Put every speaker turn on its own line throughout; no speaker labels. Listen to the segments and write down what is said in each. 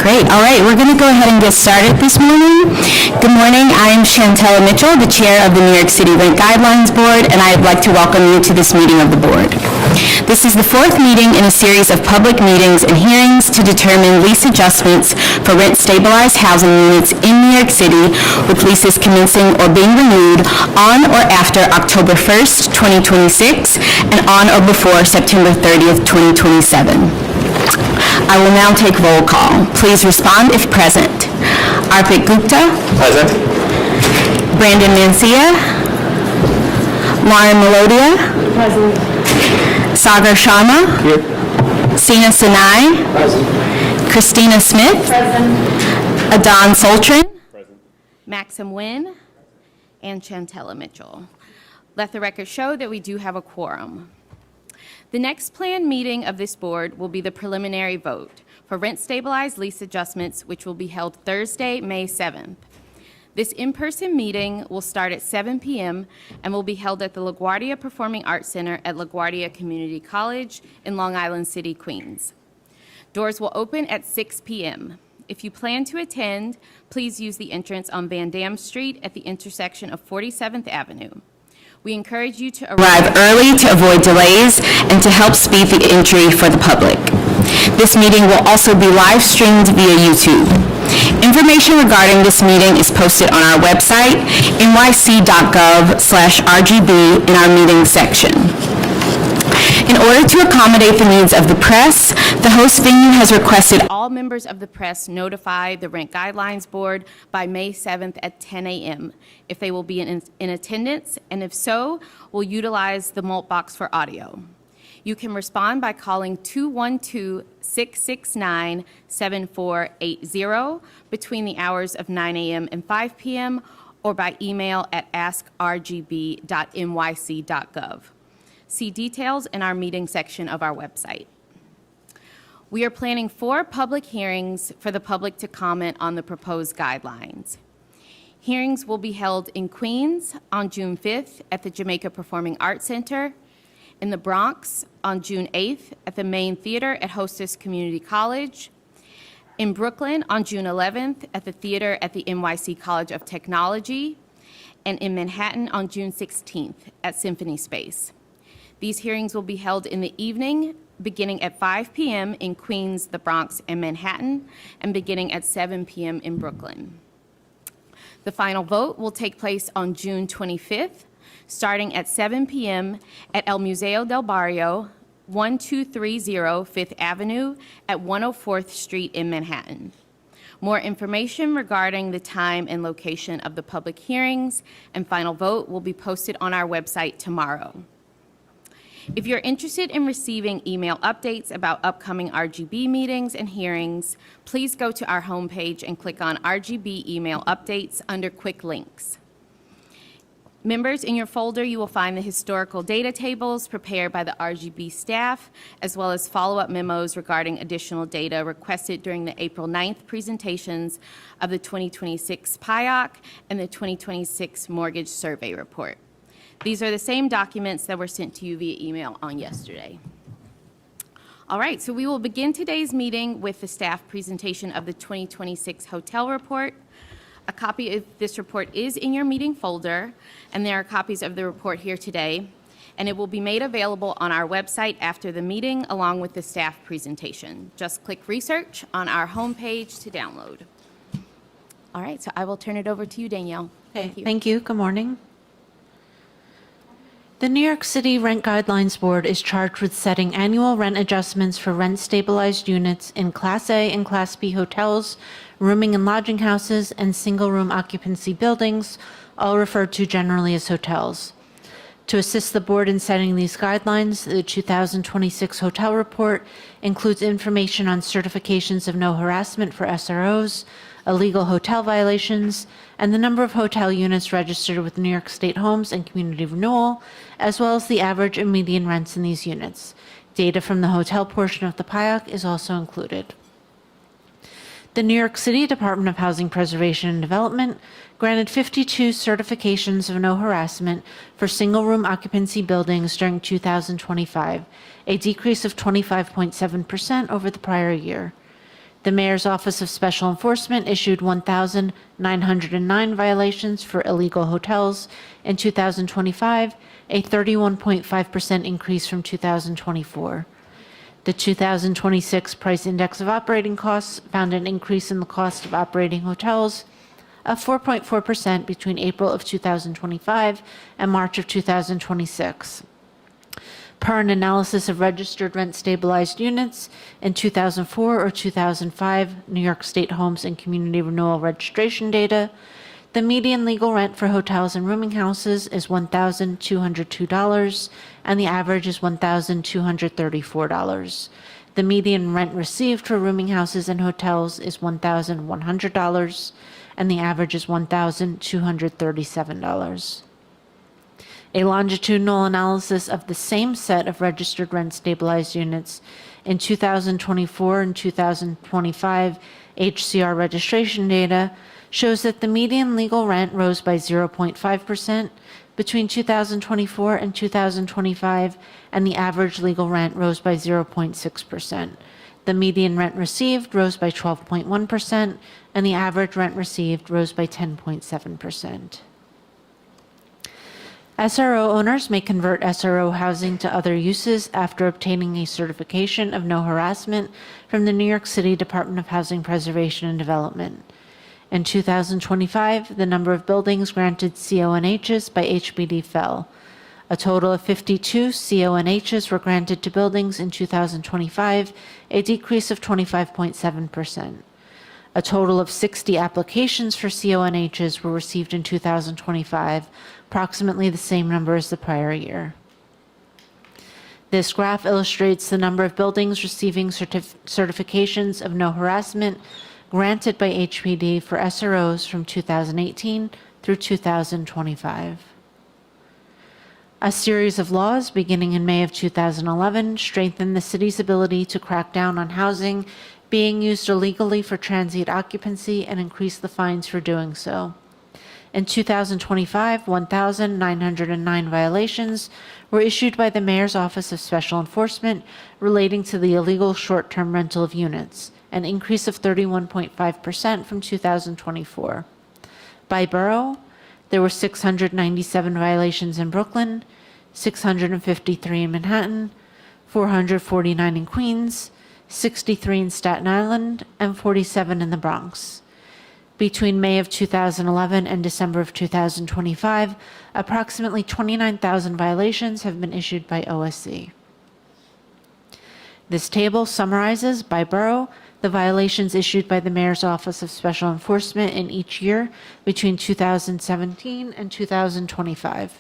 Great. All right, we're going to go ahead and get started this morning. Good morning. I am Chantella Mitchell, the chair of the New York City Rent Guidelines Board, and I'd like to welcome you to this meeting of the board. This is the fourth meeting in a series of public meetings and hearings to determine lease adjustments for rent-stabilized housing units in New York City with leases commencing or being renewed on or after October 1st, 2026, and on or before September 30th, 2027. I will now take roll call. Please respond if present. Arpit Gupta.
Present.
Brandon Mancia. Lauren Melodia.
Present.
Sagar Sharma.
Here.
Sina Sinai.
Present.
Christina Smith.
Present.
Adon Soltrin.
Present.
Maxim Nguyen. And Chantella Mitchell. Let the record show that we do have a quorum. The next planned meeting of this board will be the preliminary vote for rent-stabilized lease adjustments, which will be held Thursday, May 7th. This in-person meeting will start at 7 p.m. and will be held at the LaGuardia Performing Arts Center at LaGuardia Community College in Long Island City, Queens. Doors will open at 6 p.m. If you plan to attend, please use the entrance on Van Dam Street at the intersection of 47th Avenue. We encourage you to arrive early to avoid delays and to help speed the entry for the public. This meeting will also be live streamed via YouTube. Information regarding this meeting is posted on our website, nyc.gov/RGB, in our meeting section. In order to accommodate the needs of the press, the host venue has requested all members of the press notify the Rent Guidelines Board by May 7th at 10 a.m. if they will be in attendance, and if so, will utilize the Mult box for audio. You can respond by calling 212-669-7480 between the hours of 9 a.m. and 5 p.m. or by email at askrgb.nyc.gov. See details in our meeting section of our website. We are planning 4 public hearings for the public to comment on the proposed guidelines. Hearings will be held in Queens on June 5th at the Jamaica Performing Arts Center, in the Bronx on June 8th at the Main Theater at Hostess Community College, in Brooklyn on June 11th at the theater at the NYC College of Technology, and in Manhattan on June 16th at Symphony Space. These hearings will be held in the evening, beginning at 5 p.m. in Queens, the Bronx, and Manhattan, and beginning at 7 p.m. in Brooklyn. The final vote will take place on June 25th, starting at 7 p.m. at El Museo del Barrio, 1230 Fifth Avenue at 104th Street in Manhattan. More information regarding the time and location of the public hearings and final vote will be posted on our website tomorrow. If you're interested in receiving email updates about upcoming RGB meetings and hearings, please go to our homepage and click on RGB email updates under quick links. Members, in your folder, you will find the historical data tables prepared by the RGB staff, as well as follow-up memos regarding additional data requested during the April 9th presentations of the 2026 PIOC and the 2026 Mortgage Survey Report. These are the same documents that were sent to you via email on yesterday. All right, so we will begin today's meeting with the staff presentation of the 2026 Hotel Report. A copy of this report is in your meeting folder, and there are copies of the report here today, and it will be made available on our website after the meeting along with the staff presentation. Just click Research on our homepage to download. All right, so I will turn it over to you, Danielle.
Okay, thank you. Good morning. The New York City Rent Guidelines Board is charged with setting annual rent adjustments for rent-stabilized units in Class A and Class B hotels, rooming and lodging houses, and single-room occupancy buildings, all referred to generally as hotels. To assist the board in setting these guidelines, the 2026 Hotel Report includes information on certifications of no harassment for SROs, illegal hotel violations, and the number of hotel units registered with New York State Homes and Community Renewal, as well as the average and median rents in these units. Data from the hotel portion of the PIOC is also included. The New York City Department of Housing Preservation and Development granted 52 certifications of no harassment for single-room occupancy buildings during 2025, a decrease of 25.7% over the prior year. The Mayor's Office of Special Enforcement issued 1,909 violations for illegal hotels in 2025, a 31.5% increase from 2024. The 2026 Price Index of Operating Costs found an increase in the cost of operating hotels of 4.4% between April of 2025 and March of 2026. Per an analysis of registered rent-stabilized units in 2004 or 2005 New York State Homes and Community Renewal Registration data, the median legal rent for hotels and rooming houses is $1,202, and the average is $1,234. The median rent received for rooming houses and hotels is $1,100, and the average is $1,237. A longitudinal analysis of the same set of registered rent-stabilized units in 2024 and 2025 HCR registration data shows that the median legal rent rose by 0.5% between 2024 and 2025, and the average legal rent rose by 0.6%. The median rent received rose by 12.1%, and the average rent received rose by 10.7%. SRO owners may convert SRO housing to other uses after obtaining a certification of no harassment from the New York City Department of Housing Preservation and Development. In 2025, the number of buildings granted CONHs by HBD fell. A total of 52 CONHs were granted to buildings in 2025, a decrease of 25.7%. A total of 60 applications for CONHs were received in 2025, approximately the same number as the prior year. This graph illustrates the number of buildings receiving certifications of no harassment granted by HPD for SROs from 2018 through 2025. A series of laws beginning in May of 2011 strengthened the city's ability to crack down on housing being used illegally for transient occupancy and increase the fines for doing so. In 2025, 1,909 violations were issued by the Mayor's Office of Special Enforcement relating to the illegal short-term rental of units, an increase of 31.5% from 2024. By borough, there were 697 violations in Brooklyn, 653 in Manhattan, 449 in Queens, 63 in Staten Island, and 47 in the Bronx. Between May of 2011 and December of 2025, approximately 29,000 violations have been issued by OSC. This table summarizes, by borough, the violations issued by the Mayor's Office of Special Enforcement in each year between 2017 and 2025.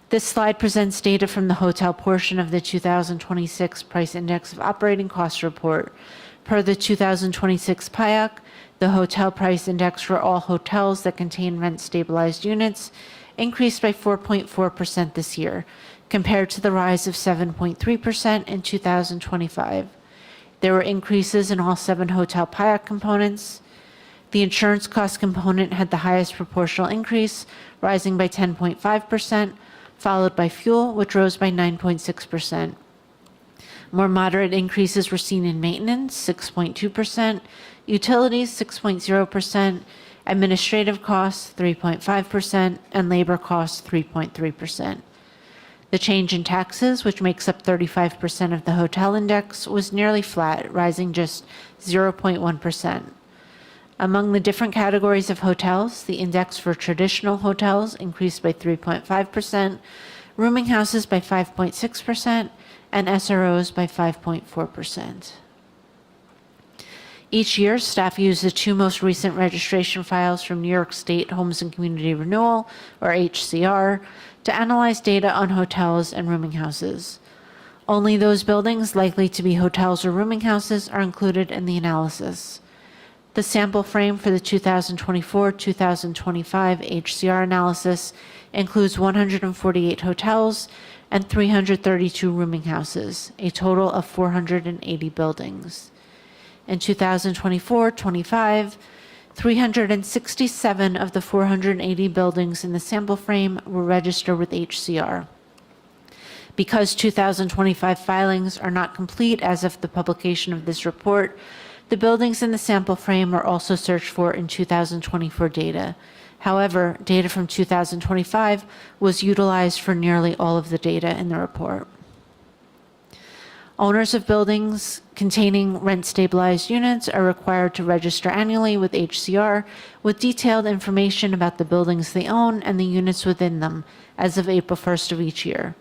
This slide presents data from the hotel portion of the 2026 Price Index of Operating Costs report. Per the 2026 PIAC, the hotel price index for all hotels that contain rent-stabilized units increased by 4.4% this year, compared to the rise of 7.3% in 2025. There were increases in all 7 hotel PIAC components. The insurance cost component had the highest proportional increase, rising by 10.5%, followed by fuel, which rose by 9.6%. More moderate increases were seen in maintenance, 6.2%, utilities, 6.0%, administrative costs, 3.5%, and labor costs, 3.3%. The change in taxes, which makes up 35% of the hotel index, was nearly flat, rising just 0.1%. Among the different categories of hotels, the index for traditional hotels increased by 3.5%, rooming houses by 5.6%, and SROs by 5.4%. Each year, staff use the 2 most recent registration files from New York State Homes and Community Renewal, or HCR, to analyze data on hotels and rooming houses. Only those buildings likely to be hotels or rooming houses are included in the analysis. The sample frame for the 2024-2025 HCR analysis includes 148 hotels and 332 rooming houses, a total of 480 buildings. In 2024-25, 367 of the 480 buildings in the sample frame were registered with HCR. Because 2025 filings are not complete as of the publication of this report, the buildings in the sample frame are also searched for in 2024 data. However, data from 2025 was utilized for nearly all of the data in the report. Owners of buildings containing rent-stabilized units are required to register annually with HCR with detailed information about the buildings they own and the units within them as of April 1st of each year.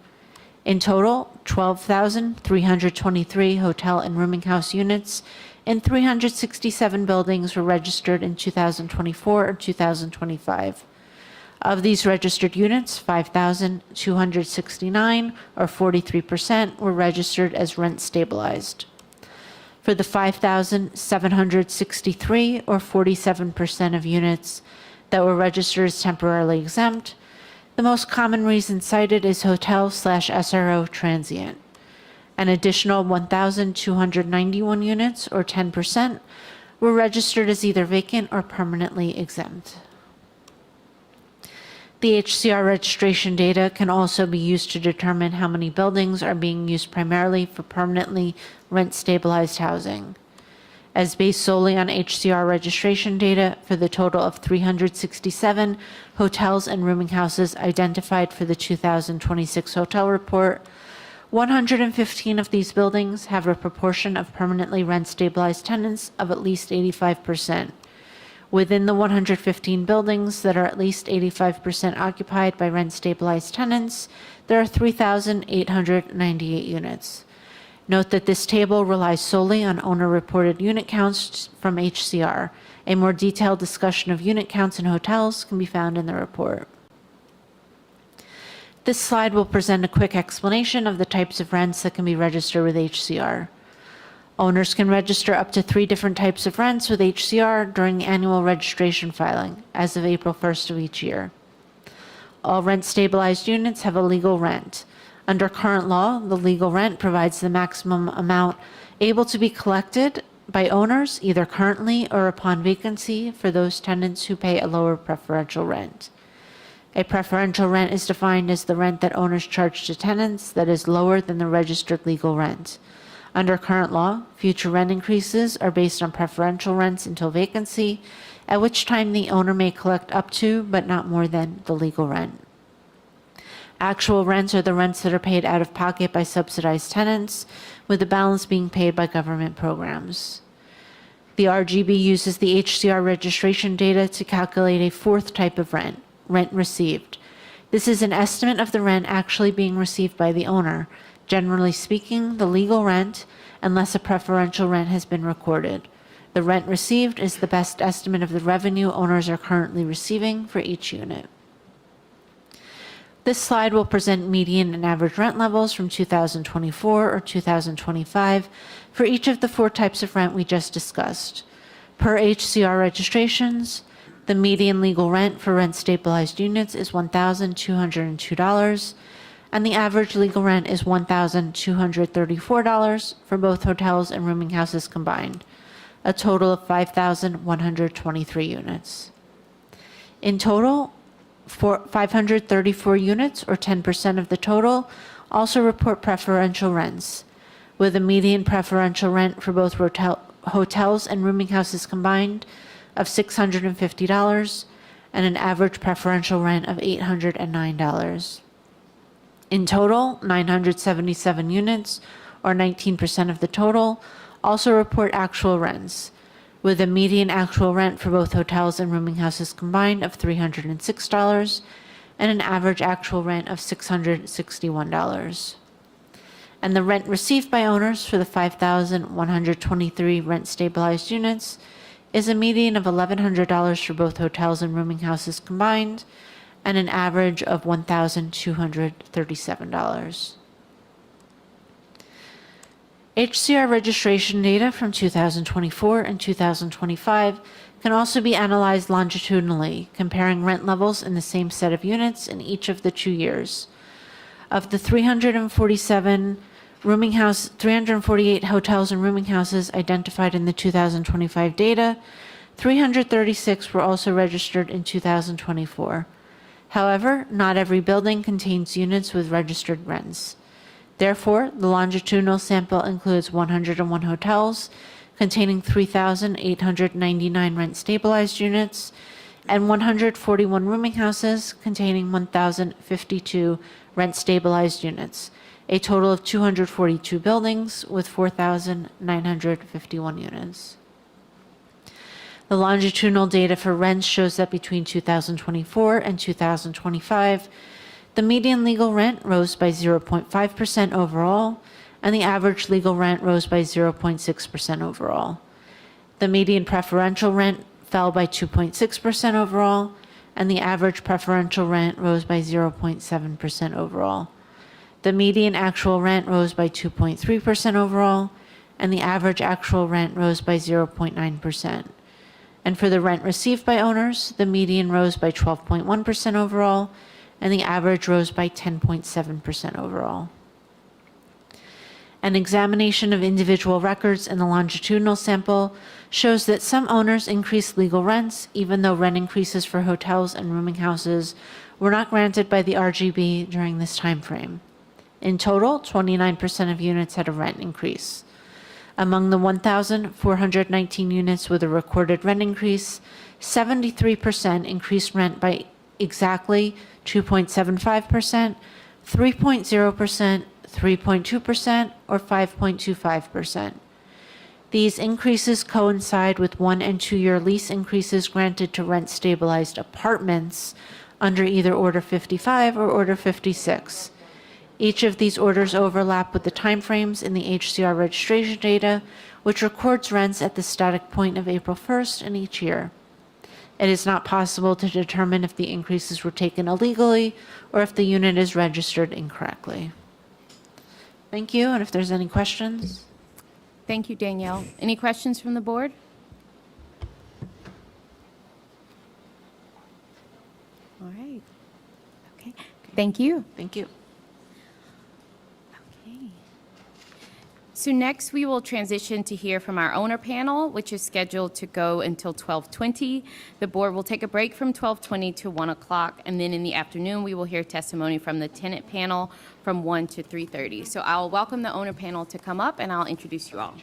In total, 12,323 hotel and rooming house units in 367 buildings were registered in 2024 or 2025. Of these registered units, 5,269, or 43%, were registered as rent stabilized. For the 5,763, or 47% of units that were registered as temporarily exempt, the most common reason cited is hotel/SRO transient. An additional 1,291 units, or 10%, were registered as either vacant or permanently exempt. The HCR registration data can also be used to determine how many buildings are being used primarily for permanently rent-stabilized housing. As based solely on HCR registration data for the total of 367 hotels and rooming houses identified for the 2026 hotel report, 115 of these buildings have a proportion of permanently rent-stabilized tenants of at least 85%. Within the 115 buildings that are at least 85% occupied by rent-stabilized tenants, there are 3,898 units. Note that this table relies solely on owner-reported unit counts from HCR. A more detailed discussion of unit counts in hotels can be found in the report. This slide will present a quick explanation of the types of rents that can be registered with HCR. Owners can register up to 3 different types of rents with HCR during the annual registration filing as of April 1st of each year. All rent-stabilized units have a legal rent. Under current law, the legal rent provides the maximum amount able to be collected by owners either currently or upon vacancy for those tenants who pay a lower preferential rent. A preferential rent is defined as the rent that owners charge to tenants that is lower than the registered legal rent. Under current law, future rent increases are based on preferential rents until vacancy, at which time the owner may collect up to but not more than the legal rent. Actual rents are the rents that are paid out of pocket by subsidized tenants, with the balance being paid by government programs. The RGB uses the HCR registration data to calculate a 4th type of rent, rent received. This is an estimate of the rent actually being received by the owner, generally speaking, the legal rent, unless a preferential rent has been recorded. The rent received is the best estimate of the revenue owners are currently receiving for each unit. This slide will present median and average rent levels from 2024 or 2025 for each of the 4 types of rent we just discussed. Per HCR registrations, the median legal rent for rent-stabilized units is $1,202, and the average legal rent is $1,234 for both hotels and rooming houses combined, a total of 5,123 units. In total, 534 units, or 10% of the total, also report preferential rents, with a median preferential rent for both hotels and rooming houses combined of $650 and an average preferential rent of $809. In total, 977 units, or 19% of the total, also report actual rents, with a median actual rent for both hotels and rooming houses combined of $306 and an average actual rent of $661. And the rent received by owners for the 5,123 rent-stabilized units is a median of $1,100 for both hotels and rooming houses combined, and an average of $1,237. HCR registration data from 2024 and 2025 can also be analyzed longitudinally, comparing rent levels in the same set of units in each of the 2 years. Of the 348 hotels and rooming houses identified in the 2025 data, 336 were also registered in 2024. However, not every building contains units with registered rents. Therefore, the longitudinal sample includes 101 hotels containing 3,899 rent-stabilized units and 141 rooming houses containing 1,052 rent-stabilized units, a total of 242 buildings with 4,951 units. The longitudinal data for rents shows that between 2024 and 2025, the median legal rent rose by 0.5% overall, and the average legal rent rose by 0.6% overall. The median preferential rent fell by 2.6% overall, and the average preferential rent rose by 0.7% overall. The median actual rent rose by 2.3% overall, and the average actual rent rose by 0.9%. And for the rent received by owners, the median rose by 12.1% overall, and the average rose by 10.7% overall. An examination of individual records in the longitudinal sample shows that some owners increased legal rents, even though rent increases for hotels and rooming houses were not granted by the RGB during this time frame. In total, 29% of units had a rent increase. Among the 1,419 units with a recorded rent increase, 73% increased rent by exactly 2.75%, 3.0%, 3.2%, or 5.25%. These increases coincide with 1- and 2-year lease increases granted to rent-stabilized apartments under either Order 55 or Order 56. Each of these orders overlap with the timeframes in the HCR registration data, which records rents at the static point of April 1st in each year. It is not possible to determine if the increases were taken illegally or if the unit is registered incorrectly. Thank you, and if there's any questions?
Thank you, Danielle. Any questions from the board? All right. Okay. Thank you.
Thank you.
Okay. So next, we will transition to hear from our owner panel, which is scheduled to go until 12:20. The board will take a break from 12:20 to 1 o'clock, and then in the afternoon, we will hear testimony from the tenant panel from 1 to 3:30. So I'll welcome the owner panel to come up, and I'll introduce you all.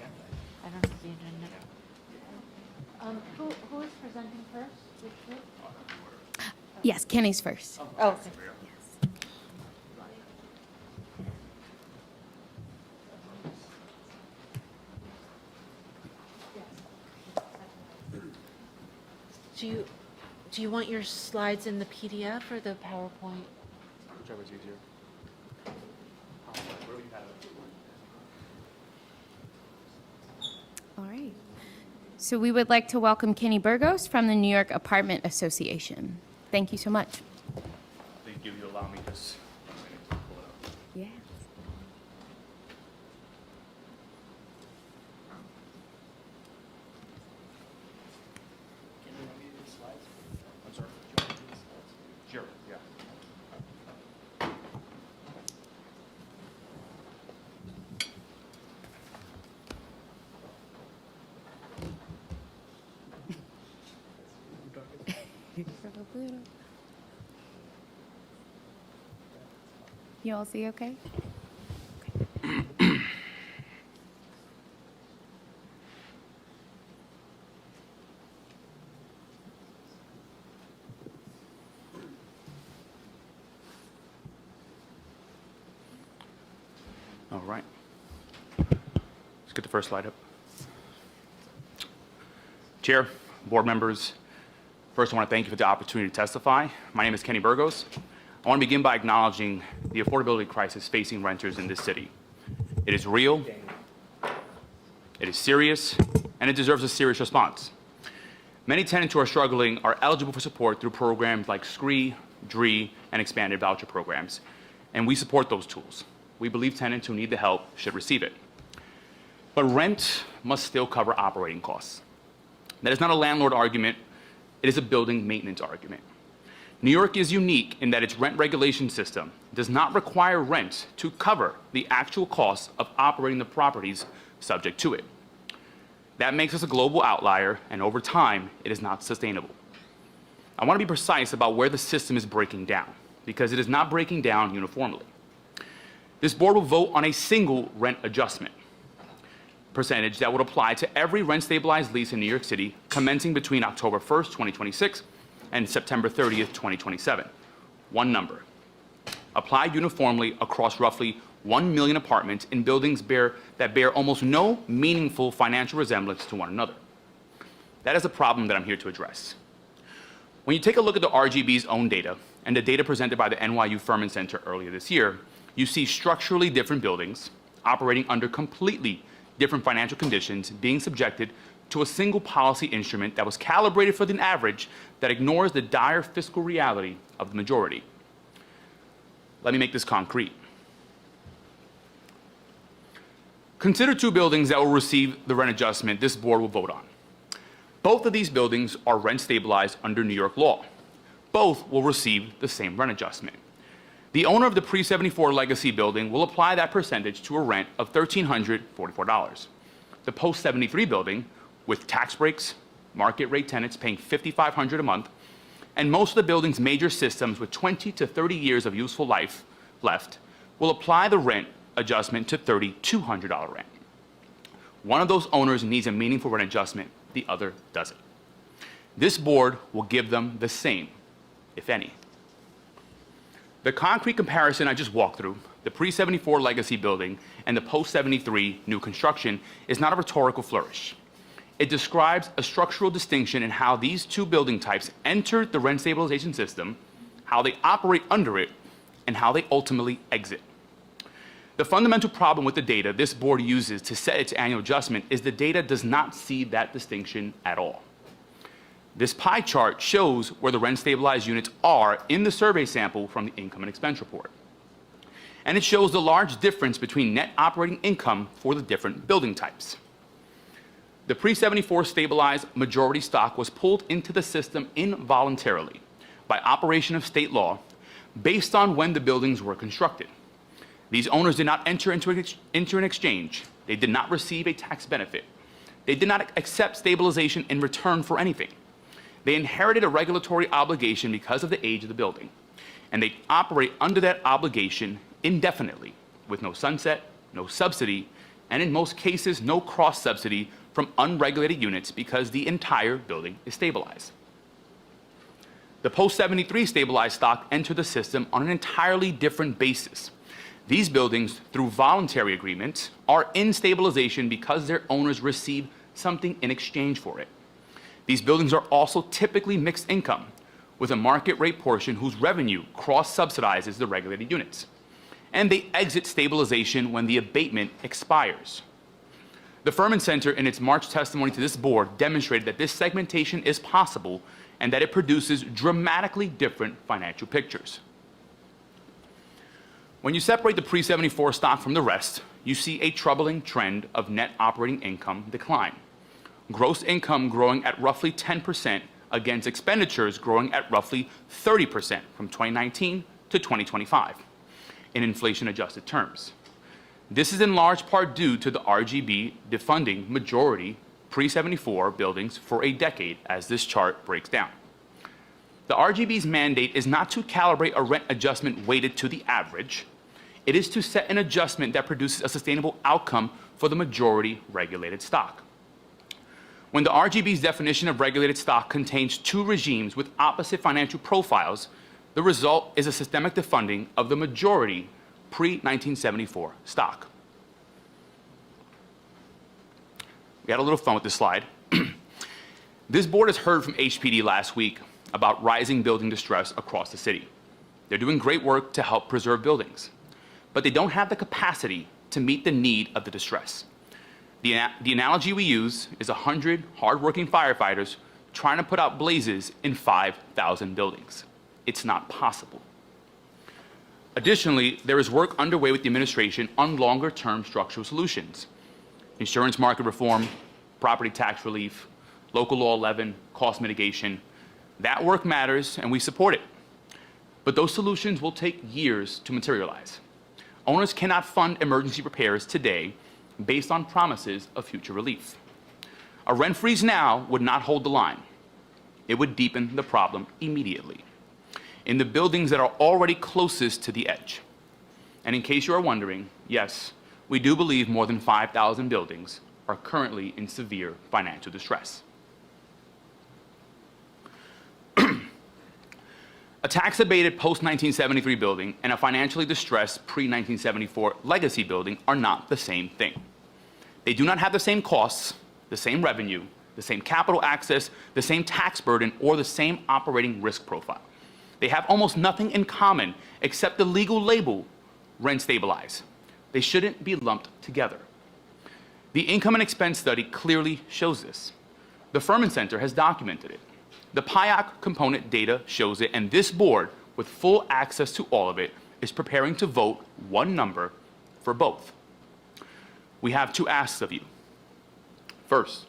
I don't have the agenda. Who is presenting first? Which group?
Yes, Kenny's first.
Oh, okay. Do you want your slides in the PDF or the PowerPoint?
Whichever's easier.
All right. So we would like to welcome Kenny Burgos from the New York Apartment Association. Thank you so much.
Thank you. You allow me this. Pull it up.
Yeah.
I'm sorry. Do you want me to do the slides? Sure. Yeah.
You all see okay?
All right. Let's get the first slide up. Chair, board members, first I want to thank you for the opportunity to testify. My name is Kenny Burgos. I want to begin by acknowledging the affordability crisis facing renters in this city. It is real, it is serious, and it deserves a serious response. Many tenants who are struggling are eligible for support through programs like SCREE, DREE, and expanded voucher programs, and we support those tools. We believe tenants who need the help should receive it. But rent must still cover operating costs. That is not a landlord argument, it is a building maintenance argument. New York is unique in that its rent regulation system does not require rent to cover the actual costs of operating the properties subject to it. That makes us a global outlier, and over time, it is not sustainable. I want to be precise about where the system is breaking down, because it is not breaking down uniformly. This board will vote on a single rent adjustment percentage that would apply to every rent-stabilized lease in New York City commencing between October 1st, 2026 and September 30th, 2027. One number. Applied uniformly across roughly 1 million apartments in buildings that bear almost no meaningful financial resemblance to one another. That is a problem that I'm here to address. When you take a look at the RGB's own data and the data presented by the NYU Furman Center earlier this year, you see structurally different buildings operating under completely different financial conditions being subjected to a single policy instrument that was calibrated for an average that ignores the dire fiscal reality of the majority. Let me make this concrete. Consider two buildings that will receive the rent adjustment this board will vote on. Both of these buildings are rent stabilized under New York law. Both will receive the same rent adjustment. The owner of the pre-74 Legacy building will apply that percentage to a rent of $1,344. The post-73 building, with tax breaks, market rate tenants paying $5,500 a month, and most of the building's major systems with 20 to 30 years of useful life left, will apply the rent adjustment to $3,200 rent. One of those owners needs a meaningful rent adjustment, the other doesn't. This board will give them the same, if any. The concrete comparison I just walked through, the pre-74 Legacy building and the post-73 new construction, is not a rhetorical flourish. It describes a structural distinction in how these two building types entered the rent stabilization system, how they operate under it, and how they ultimately exit. The fundamental problem with the data this board uses to set its annual adjustment is the data does not see that distinction at all. This pie chart shows where the rent-stabilized units are in the survey sample from the income and expense report. And it shows the large difference between net operating income for the different building types. The pre-74 stabilized majority stock was pulled into the system involuntarily by operation of state law based on when the buildings were constructed. These owners did not enter into an exchange. They did not receive a tax benefit. They did not accept stabilization in return for anything. They inherited a regulatory obligation because of the age of the building, and they operate under that obligation indefinitely with no sunset, no subsidy, and in most cases, no cross-subsidy from unregulated units because the entire building is stabilized. The post-73 stabilized stock entered the system on an entirely different basis. These buildings, through voluntary agreements, are in stabilization because their owners receive something in exchange for it. These buildings are also typically mixed income, with a market rate portion whose revenue cross-subsidizes the regulated units. And they exit stabilization when the abatement expires. The Furman Center, in its March testimony to this board, demonstrated that this segmentation is possible and that it produces dramatically different financial pictures. When you separate the pre-74 stock from the rest, you see a troubling trend of net operating income decline. Gross income growing at roughly 10% against expenditures growing at roughly 30% from 2019 to 2025 in inflation-adjusted terms. This is in large part due to the RGB defunding majority pre-74 buildings for a decade, as this chart breaks down. The RGB's mandate is not to calibrate a rent adjustment weighted to the average. It is to set an adjustment that produces a sustainable outcome for the majority regulated stock. When the RGB's definition of regulated stock contains two regimes with opposite financial profiles, the result is a systemic defunding of the majority pre-1974 stock. We had a little fun with this slide. This board has heard from HPD last week about rising building distress across the city. They're doing great work to help preserve buildings, but they don't have the capacity to meet the need of the distress. The analogy we use is 100 hardworking firefighters trying to put out blazes in 5,000 buildings. It's not possible. Additionally, there is work underway with the administration on longer-term structural solutions. Insurance market reform, property tax relief, local law 11, cost mitigation. That work matters and we support it. But those solutions will take years to materialize. Owners cannot fund emergency repairs today based on promises of future relief. A rent freeze now would not hold the line. It would deepen the problem immediately in the buildings that are already closest to the edge. And in case you are wondering, yes, we do believe more than 5,000 buildings are currently in severe financial distress. A tax-abated post-1973 building and a financially distressed pre-1974 legacy building are not the same thing. They do not have the same costs, the same revenue, the same capital access, the same tax burden, or the same operating risk profile. They have almost nothing in common except the legal label, rent stabilized. They shouldn't be lumped together. The income and expense study clearly shows this. The Furman Center has documented it. The PIOC component data shows it, and this board, with full access to all of it, is preparing to vote one number for both. We have two asks of you. First,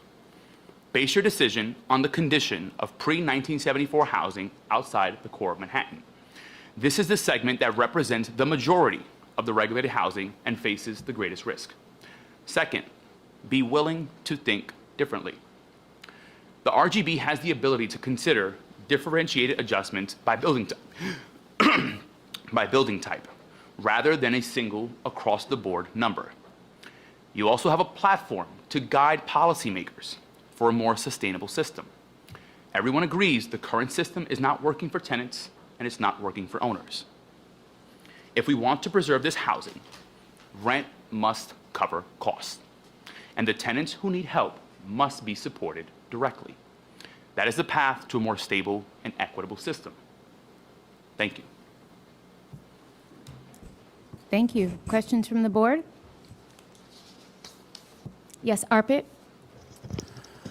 base your decision on the condition of pre-1974 housing outside the core of Manhattan. This is the segment that represents the majority of the regulated housing and faces the greatest risk. Second, be willing to think differently. The RGB has the ability to consider differentiated adjustments by building type, rather than a single across-the-board number. You also have a platform to guide policymakers for a more sustainable system. Everyone agrees the current system is not working for tenants and it's not working for owners. If we want to preserve this housing, rent must cover costs, and the tenants who need help must be supported directly. That is the path to a more stable and equitable system. Thank you.
Thank you. Questions from the board? Yes, Arpit?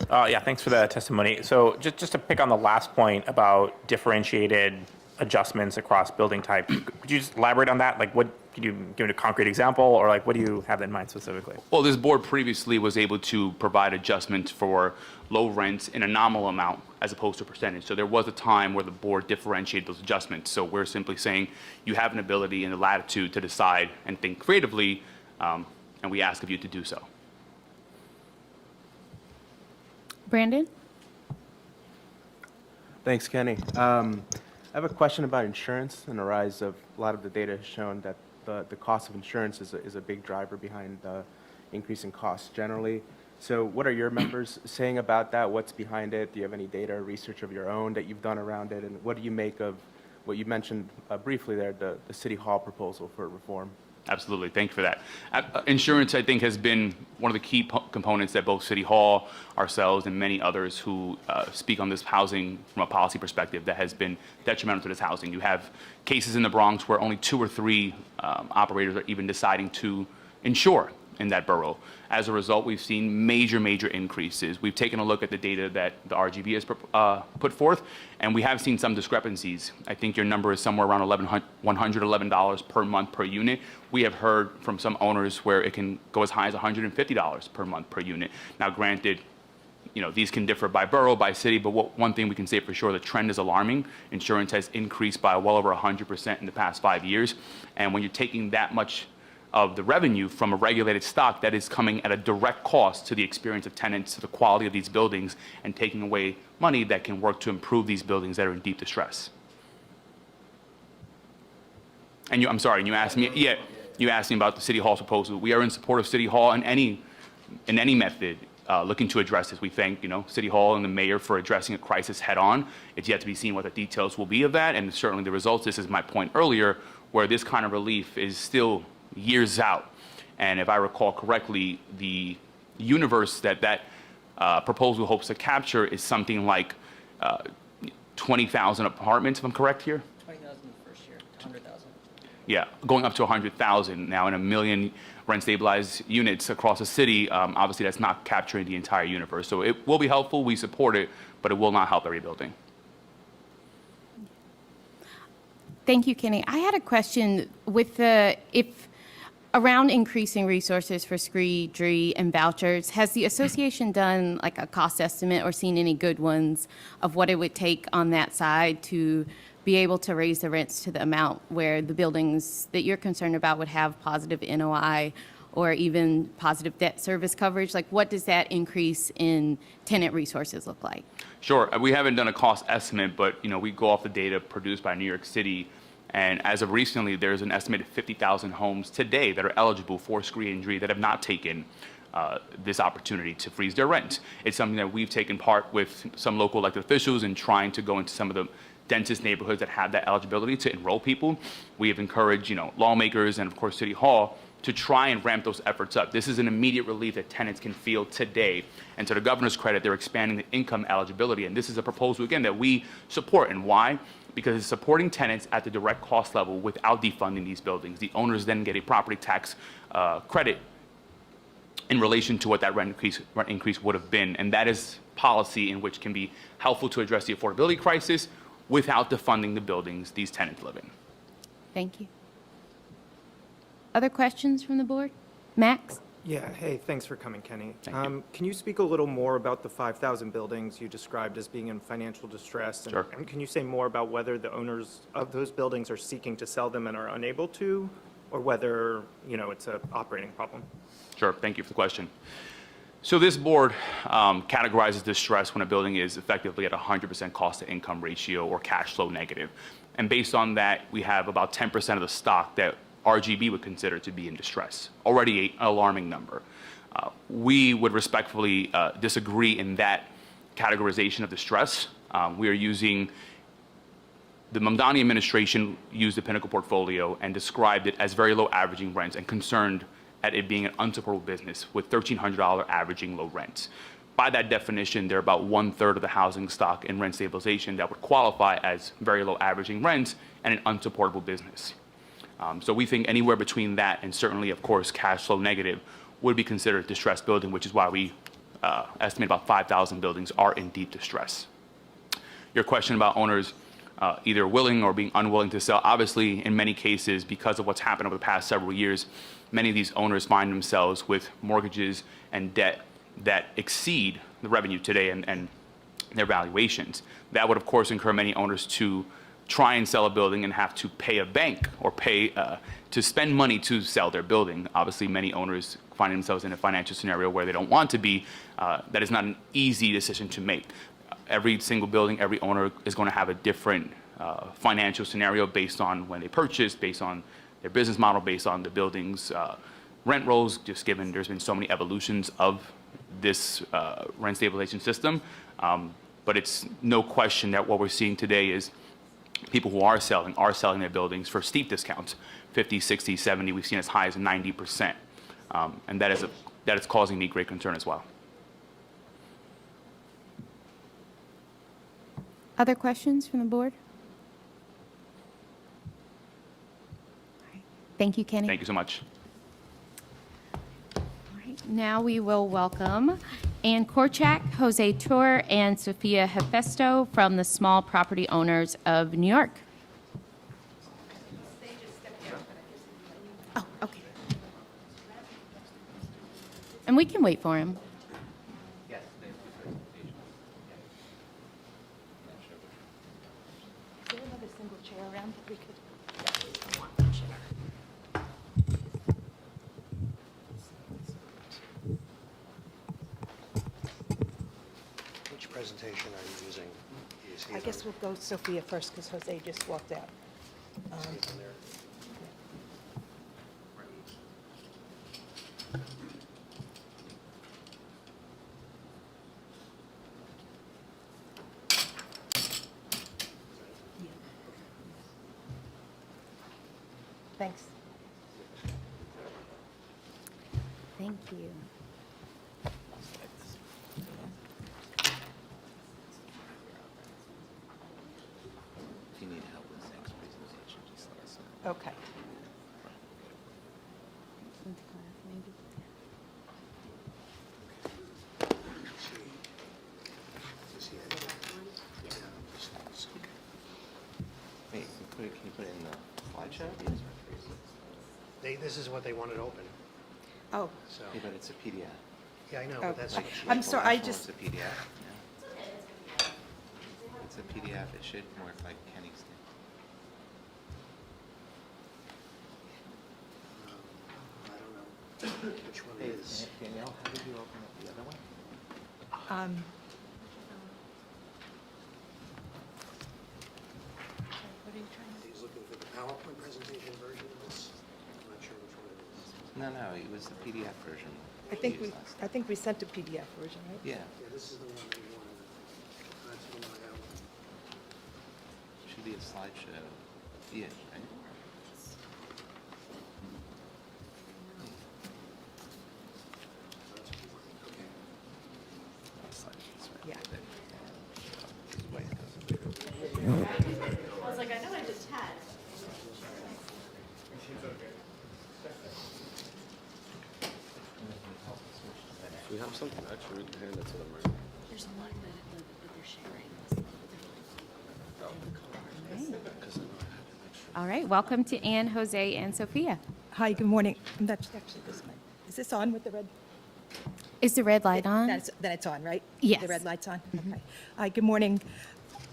Yeah, thanks for the testimony. So just to pick on the last point about differentiated adjustments across building type, could you just elaborate on that? Like, what could you give a concrete example, or like, what do you have in mind specifically?
Well, this board previously was able to provide adjustments for low rents in a nominal amount as opposed to percentage. So there was a time where the board differentiated those adjustments. So we're simply saying you have an ability and the latitude to decide and think creatively, and we ask of you to do so.
Brandon?
Thanks, Kenny. I have a question about insurance and the rise of a lot of the data has shown that the cost of insurance is a big driver behind the increase in costs generally. So what are your members saying about that? What's behind it? Do you have any data or research of your own that you've done around it? And what do you make of what you mentioned briefly there, the City Hall proposal for reform?
Absolutely. Thank you for that. Insurance, I think, has been one of the key components that both City Hall, ourselves, and many others who speak on this housing from a policy perspective that has been detrimental to this housing. You have cases in the Bronx where only 2 or 3 operators are even deciding to insure in that borough. As a result, we've seen major increases. We've taken a look at the data that the RGB has put forth, and we have seen some discrepancies. I think your number is somewhere around $111 per month per unit. We have heard from some owners where it can go as high as $150 per month per unit. Now, granted, these can differ by borough, by city, but one thing we can say for sure, the trend is alarming. Insurance has increased by well over 100% in the past 5 years, and when you're taking that much of the revenue from a regulated stock, that is coming at a direct cost to the experience of tenants, to the quality of these buildings, and taking away money that can work to improve these buildings that are in deep distress. And you asked me, you asked me about the City Hall's proposal. We are in support of City Hall in any method looking to address this. We thank City Hall and the mayor for addressing a crisis head on. It's yet to be seen what the details will be of that, and certainly the results. This is my point earlier, where this kind of relief is still years out. And if I recall correctly, the universe that proposal hopes to capture is something like 20,000 apartments, if I'm correct here?
20,000 the first year, to 100,000.
Yeah, going up to 100,000 now in 1 million rent-stabilized units across the city. Obviously, that's not capturing the entire universe. So it will be helpful. We support it, but it will not help every building.
Thank you, Kenny. I had a question with around increasing resources for SCREE, DRE, and vouchers. Has the association done like a cost estimate or seen any good ones of what it would take on that side to be able to raise the rents to the amount where the buildings that you're concerned about would have positive NOI or even positive debt service coverage? Like, what does that increase in tenant resources look like?
Sure. We haven't done a cost estimate, but we go off the data produced by New York City, And as of recently, there's an estimated 50,000 homes today that are eligible for screen injury that have not taken this opportunity to freeze their rent. It's something that we've taken part with some local elected officials in trying to go into some of the densest neighborhoods that have that eligibility to enroll people. We have encouraged, lawmakers and of course City Hall to try and ramp those efforts up. This is an immediate relief that tenants can feel today. And to the governor's credit, they're expanding the income eligibility. And this is a proposal, again, that we support. And why? Because it's supporting tenants at the direct cost level without defunding these buildings. The owners then get a property tax credit in relation to what that rent increase would have been. And that is policy in which can be helpful to address the affordability crisis without defunding the buildings these tenants live in.
Thank you. Other questions from the board? Max?
Yeah, hey, thanks for coming, Kenny.
Thank you.
Can you speak a little more about the 5,000 buildings you described as being in financial distress?
Sure.
And can you say more about whether the owners of those buildings are seeking to sell them and are unable to, or whether, it's an operating problem?
Sure, thank you for the question. So this board categorizes distress when a building is effectively at 100% cost to income ratio or cash flow negative. And based on that, we have about 10% of the stock that RGB would consider to be in distress, already an alarming number. We would respectfully disagree in that categorization of distress. We are using, the Mamdani administration used the Pinnacle portfolio and described it as very low averaging rents and concerned at it being an unsupportable business with $1,300 averaging low rents. By that definition, there are about 1/3 of the housing stock in rent stabilization that would qualify as very low averaging rents and an unsupportable business. So we think anywhere between that and certainly, of course, cash flow negative would be considered a distressed building, which is why we estimate about 5,000 buildings are in deep distress. Your question about owners either willing or being unwilling to sell, obviously, in many cases, because of what's happened over the past several years, many of these owners find themselves with mortgages and debt that exceed the revenue today and their valuations. That would, of course, incur many owners to try and sell a building and have to pay a bank or pay to spend money to sell their building. Obviously, many owners find themselves in a financial scenario where they don't want to be. That is not an easy decision to make. Every single building, every owner is going to have a different financial scenario based on when they purchased, based on their business model, based on the building's rent rolls, just given there's been so many evolutions of this rent stabilization system. But it's no question that what we're seeing today is people who are selling their buildings for steep discounts, 50, 60, 70, we've seen as high as 90%. And that is causing me great concern as well.
Other questions from the board? All right. Thank you, Kenny.
Thank you so much.
All right. Now we will welcome Ann Korchak, Jose Tour, and Sophia Hefesto from the Small Property Owners of New York. Oh, okay. And we can wait for him.
Is there another single chair around that we could?
Which presentation are you using? Is he
I guess we'll go Sophia first because Jose just walked out.
on there?
Thanks.
Thank you.
If you need help with the next presentation, just let us know.
Okay.
Wait, can you put it in the slideshow?
This is what they wanted open,
Oh,
so,
Yeah, but it's a PDF.
yeah, I know,
Oh.
but that's,
I'm
the
sorry,
last
I
one
just,
was a PDF. Yeah. It's a PDF. It should work like Kenny's did.
I don't know which one it is.
Danielle, how did you open up the other one?
what are you trying to?
He's looking for the PowerPoint presentation version of this? I'm not sure which one it is.
No, no, it was the PDF version.
I think we sent a PDF version, right?
Yeah,
Yeah, this is the one that you wanted. That's the one I have.
should be a slideshow. Yeah, right?
Yeah.
I was like, I know I did 10.
We have something actually, we can hand it to them right now.
There's one that they're sharing.
All right, welcome to Anne, Jose, and Sophia.
Hi, good morning. That's actually this one. Is this on with the red?
Is the red light on?
That it's on, right?
Yes.
The red light's on? Okay. Hi, good morning.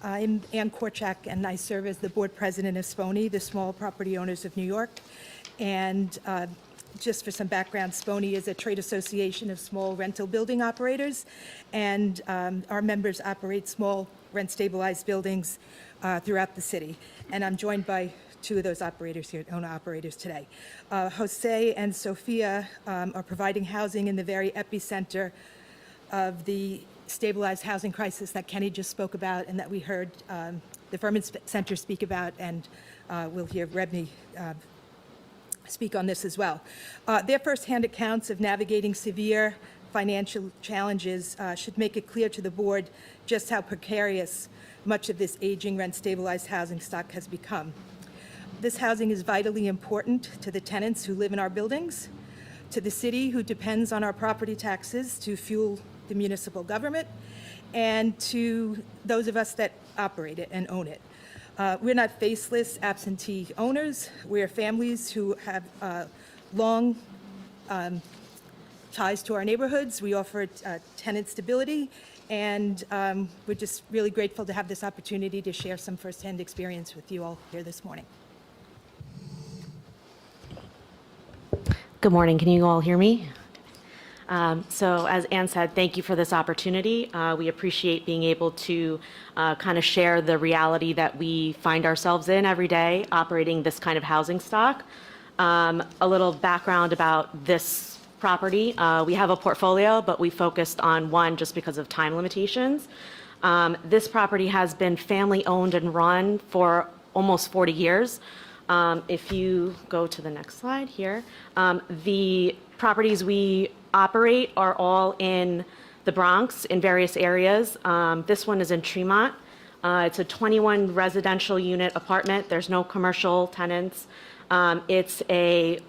I'm Ann Korchak, and I serve as the board president of SPONY, the Small Property Owners of New York. And just for some background, SPONY is a trade association of small rental building operators, and our members operate small rent-stabilized buildings throughout the city. And I'm joined by two of those operators here, owner-operators today. Jose and Sophia are providing housing in the very epicenter of the stabilized housing crisis that Kenny just spoke about and that we heard the Furman Center speak about, and we'll hear Rebney speak on this as well. Their firsthand accounts of navigating severe financial challenges should make it clear to the board just how precarious much of this aging rent-stabilized housing stock has become. This housing is vitally important to the tenants who live in our buildings, to the city who depends on our property taxes to fuel the municipal government, and to those of us that operate it and own it. We're not faceless absentee owners. We're families who have long ties to our neighborhoods. We offer tenant stability, and we're just really grateful to have this opportunity to share some firsthand experience with you all here this morning.
Good morning. Can you all hear me? So as Ann said, thank you for this opportunity. We appreciate being able to kind of share the reality that we find ourselves in every day operating this kind of housing stock. A little background about this property. We have a portfolio, but we focused on one just because of time limitations. This property has been family owned and run for almost 40 years. If you go to the next slide here, the properties we operate are all in the Bronx in various areas. This one is in Tremont. It's a 21 residential unit apartment. There's no commercial tenants. It's a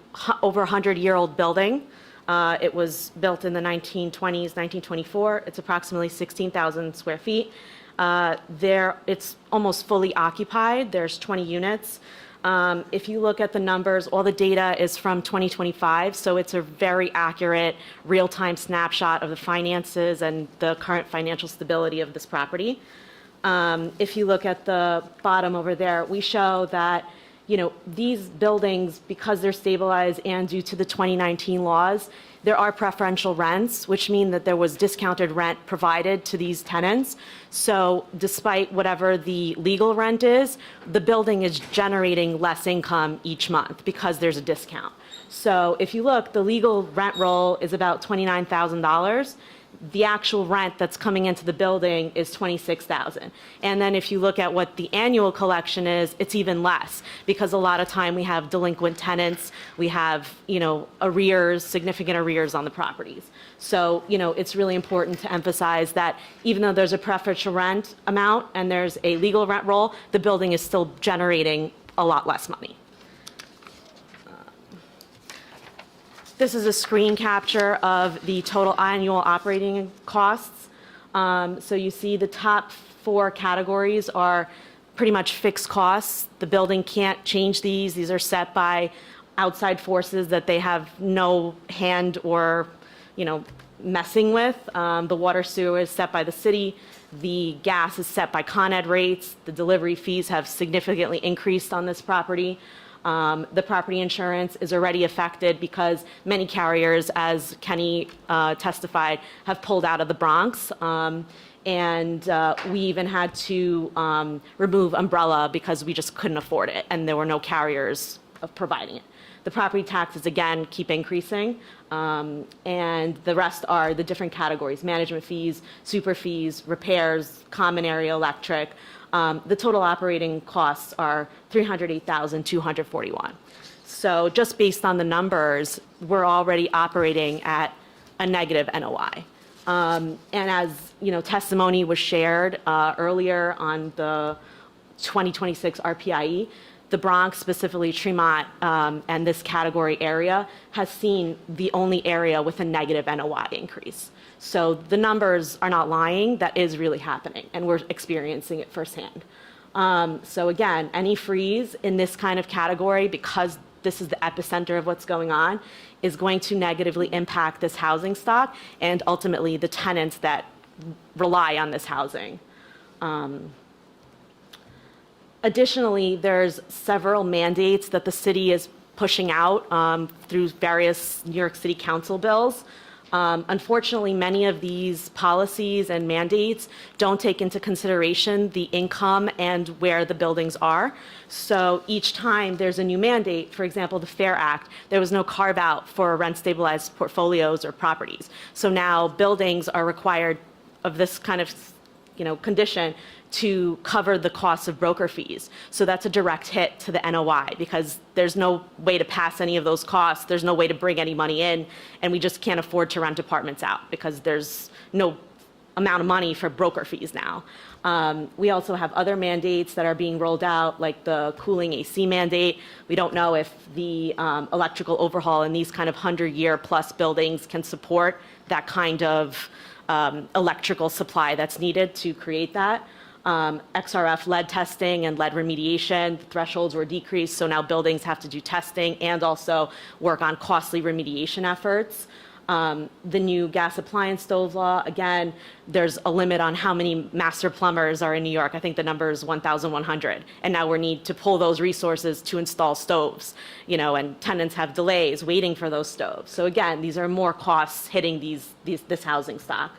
over 100-year-old building. It was built in the 1920s, 1924. It's approximately 16,000 square feet. It's almost fully occupied. There's 20 units. If you look at the numbers, all the data is from 2025, so it's a very accurate, real-time snapshot of the finances and the current financial stability of this property. If you look at the bottom over there, we show that, these buildings, because they're stabilized and due to the 2019 laws, there are preferential rents, which mean that there was discounted rent provided to these tenants. So despite whatever the legal rent is, the building is generating less income each month because there's a discount. So if you look, the legal rent roll is about $29,000. The actual rent that's coming into the building is $26,000. And then if you look at what the annual collection is, it's even less because a lot of time we have delinquent tenants, we have, arrears, significant arrears on the properties. So, it's really important to emphasize that even though there's a preferential rent amount and there's a legal rent roll, the building is still generating a lot less money. This is a screen capture of the total annual operating costs. So you see the top 4 categories are pretty much fixed costs. The building can't change these. These are set by outside forces that they have no hand or, messing with. The water sewer is set by the city. The gas is set by Con Ed rates. The delivery fees have significantly increased on this property. The property insurance is already affected because many carriers, as Kenny testified, have pulled out of the Bronx. And we even had to remove umbrella because we just couldn't afford it, and there were no carriers of providing it. The property taxes, again, keep increasing, and the rest are the different categories: management fees, super fees, repairs, common area electric. The total operating costs are $308,241. So just based on the numbers, we're already operating at a negative NOI. And as testimony was shared earlier on the 2026 RPIE, the Bronx, specifically Tremont, and this category area has seen the only area with a negative NOI increase. So the numbers are not lying. That is really happening, and we're experiencing it firsthand. So again, any freeze in this kind of category, because this is the epicenter of what's going on, is going to negatively impact this housing stock and ultimately the tenants that rely on this housing. Additionally, there's several mandates that the city is pushing out through various New York City Council bills. Unfortunately, many of these policies and mandates don't take into consideration the income and where the buildings are. So each time there's a new mandate, for example, the FAIR Act, there was no carve out for rent-stabilized portfolios or properties. So now buildings are required of this kind of condition to cover the costs of broker fees. So that's a direct hit to the NOI because there's no way to pass any of those costs. There's no way to bring any money in, and we just can't afford to rent apartments out because there's no amount of money for broker fees now. We also have other mandates that are being rolled out, like the cooling AC mandate. We don't know if the electrical overhaul in these kind of 100-year plus buildings can support that kind of electrical supply that's needed to create that. XRF lead testing and lead remediation, the thresholds were decreased, so now buildings have to do testing and also work on costly remediation efforts. The new gas appliance stove law, again, there's a limit on how many master plumbers are in New York. I think the number is 1,100. And now we need to pull those resources to install stoves, and tenants have delays waiting for those stoves. So again, these are more costs hitting this housing stock.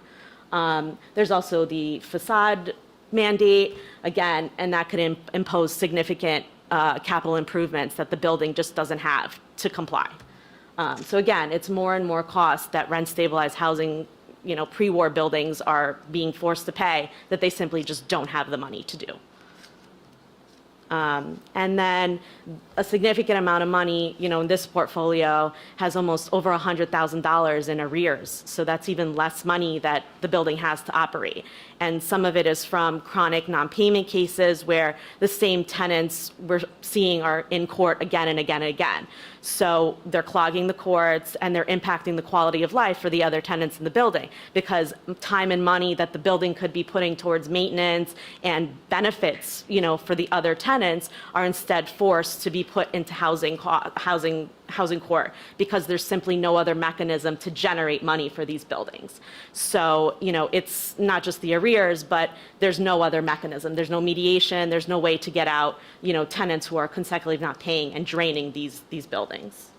There's also the facade mandate, again, and that could impose significant capital improvements that the building just doesn't have to comply. So again, it's more and more costs that rent-stabilized housing, pre-war buildings are being forced to pay that they simply just don't have the money to do. And then a significant amount of money, in this portfolio has almost over $100,000 in arrears. So that's even less money that the building has to operate. And some of it is from chronic non-payment cases where the same tenants we're seeing are in court again and again and again. So they're clogging the courts and they're impacting the quality of life for the other tenants in the building because time and money that the building could be putting towards maintenance and benefits, for the other tenants are instead forced to be put into housing court because there's simply no other mechanism to generate money for these buildings. So, it's not just the arrears, but there's no other mechanism. There's no mediation. There's no way to get out, tenants who are consecutively not paying and draining these buildings.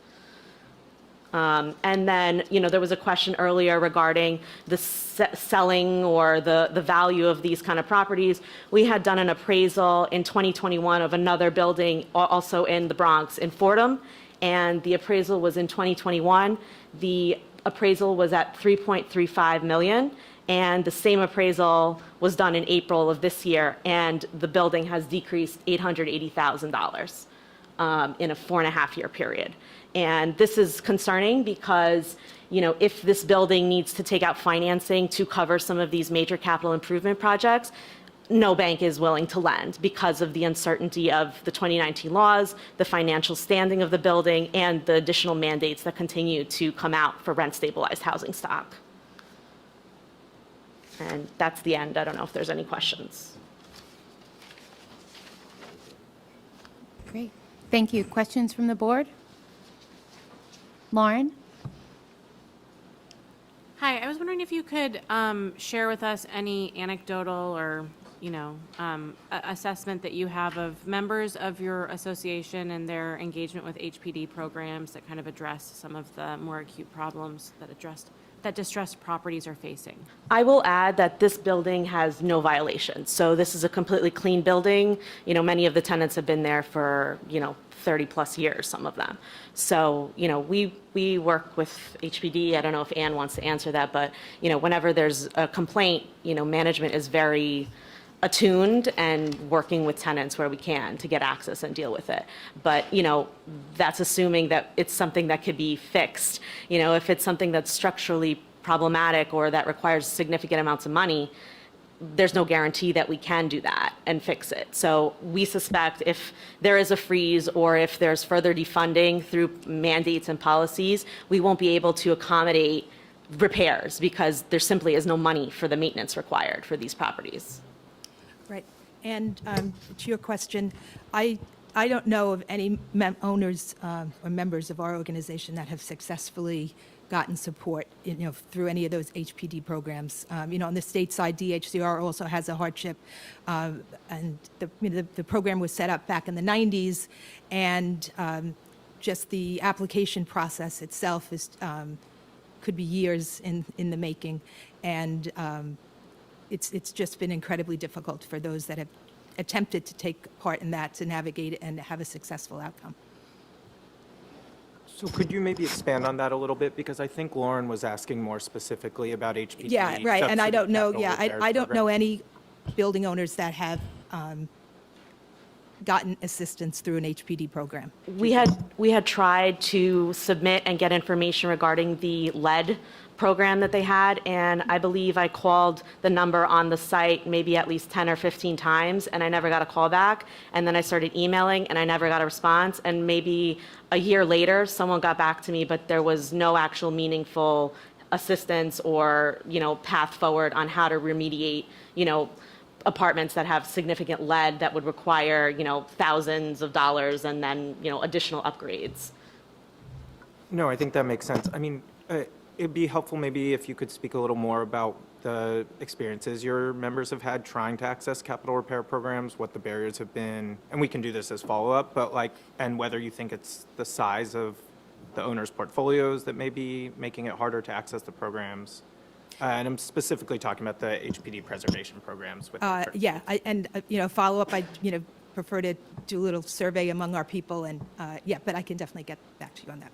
And then, there was a question earlier regarding the selling or the value of these kind of properties. We had done an appraisal in 2021 of another building also in the Bronx in Fordham, and the appraisal was in 2021. The appraisal was at $3.35 million, and the same appraisal was done in April of this year, and the building has decreased $880,000 in a 4.5-year period. And this is concerning because, if this building needs to take out financing to cover some of these major capital improvement projects, no bank is willing to lend because of the uncertainty of the 2019 laws, the financial standing of the building, and the additional mandates that continue to come out for rent-stabilized housing stock. And that's the end. I don't know if there's any questions.
Great. Thank you. Questions from the board? Lauren?
Hi, I was wondering if you could share with us any anecdotal or, assessment that you have of members of your association and their engagement with HPD programs that kind of address some of the more acute problems that addressed that distressed properties are facing?
I will add that this building has no violations. So this is a completely clean building. Many of the tenants have been there for, 30-plus years, some of them. So, we work with HPD. I don't know if Ann wants to answer that, but, whenever there's a complaint, management is very attuned and working with tenants where we can to get access and deal with it. But, that's assuming that it's something that could be fixed. If it's something that's structurally problematic or that requires significant amounts of money, there's no guarantee that we can do that and fix it. So we suspect if there is a freeze or if there's further defunding through mandates and policies, we won't be able to accommodate repairs because there simply is no money for the maintenance required for these properties.
Right. And to your question, I don't know of any owners or members of our organization that have successfully gotten support, through any of those HPD programs. On the state side, DHCR also has a hardship, and the program was set up back in the 90s, and just the application process itself is could be years in the making, and it's just been incredibly difficult for those that have attempted to take part in that to navigate it and have a successful outcome.
So could you maybe expand on that a little bit? Because I think Lauren was asking more specifically about HPD.
Yeah, right, and I don't know,
subsidy capital repairs
I don't know
program.
any building owners that have gotten assistance through an HPD program.
We had tried to submit and get information regarding the lead program that they had, and I believe I called the number on the site maybe at least 10 or 15 times, and I never got a call back. And then I started emailing, and I never got a response. And maybe a year later, someone got back to me, but there was no actual meaningful assistance or, path forward on how to remediate, apartments that have significant lead that would require, thousands of dollars and then, additional upgrades.
No, I think that makes sense. I mean, it'd be helpful maybe if you could speak a little more about the experiences your members have had trying to access capital repair programs, what the barriers have been, and we can do this as follow-up, but and whether you think it's the size of the owner's portfolios that may be making it harder to access the programs. And I'm specifically talking about the HPD preservation programs.
Yeah, follow-up, I prefer to do a little survey among our people, and but I can definitely get back to you on that.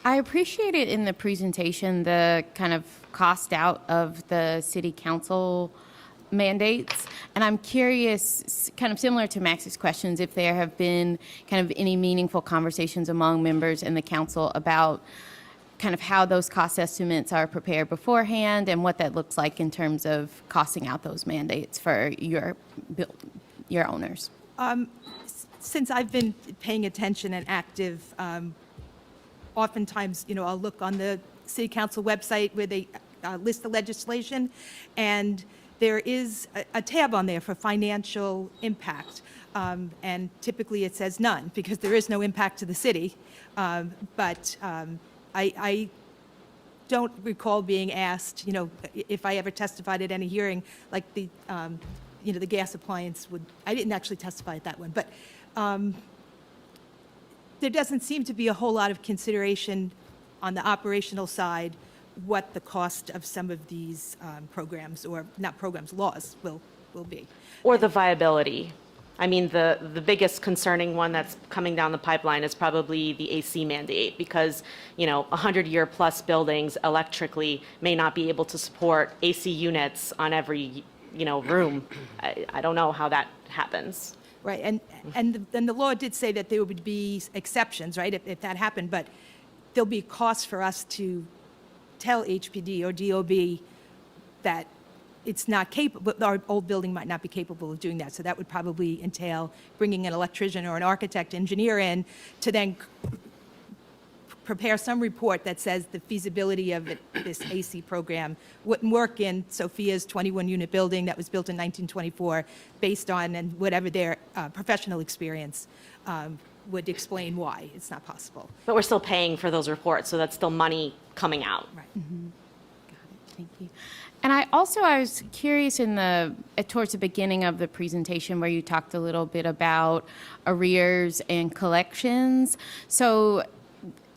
I appreciated in the presentation the kind of cost out of the city council mandates. And I'm curious, kind of similar to Max's questions, if there have been kind of any meaningful conversations among members in the council about kind of how those cost estimates are prepared beforehand and what that looks like in terms of costing out those mandates for your owners.
Since I've been paying attention and active, oftentimes, I'll look on the city council website where they list the legislation, and there is a tab on there for financial impact. And typically it says none, because there is no impact to the city. But I don't recall being asked, if I ever testified at any hearing, like the gas appliance I didn't actually testify at that one, but there doesn't seem to be a whole lot of consideration on the operational side what the cost of some of these programs, or not programs, laws will be.
Or the viability. I mean, the biggest concerning one that's coming down the pipeline is probably the AC mandate, because, 100-year-plus buildings electrically may not be able to support AC units on every, room. I don't know how that happens.
Right, and the law did say that there would be exceptions, right, if that happened, but there'll be costs for us to tell HPD or DOB that it's not capable, our old building might not be capable of doing that. So that would probably entail bringing an electrician or an architect engineer in to then prepare some report that says the feasibility of this AC program wouldn't work in Sophia's 21-unit building that was built in 1924, based on, and whatever their professional experience would explain why it's not possible.
But we're still paying for those reports, so that's still money coming out.
Right.
Mm-hmm. Got it. Thank you. And I was curious towards the beginning of the presentation where you talked a little bit about arrears and collections. So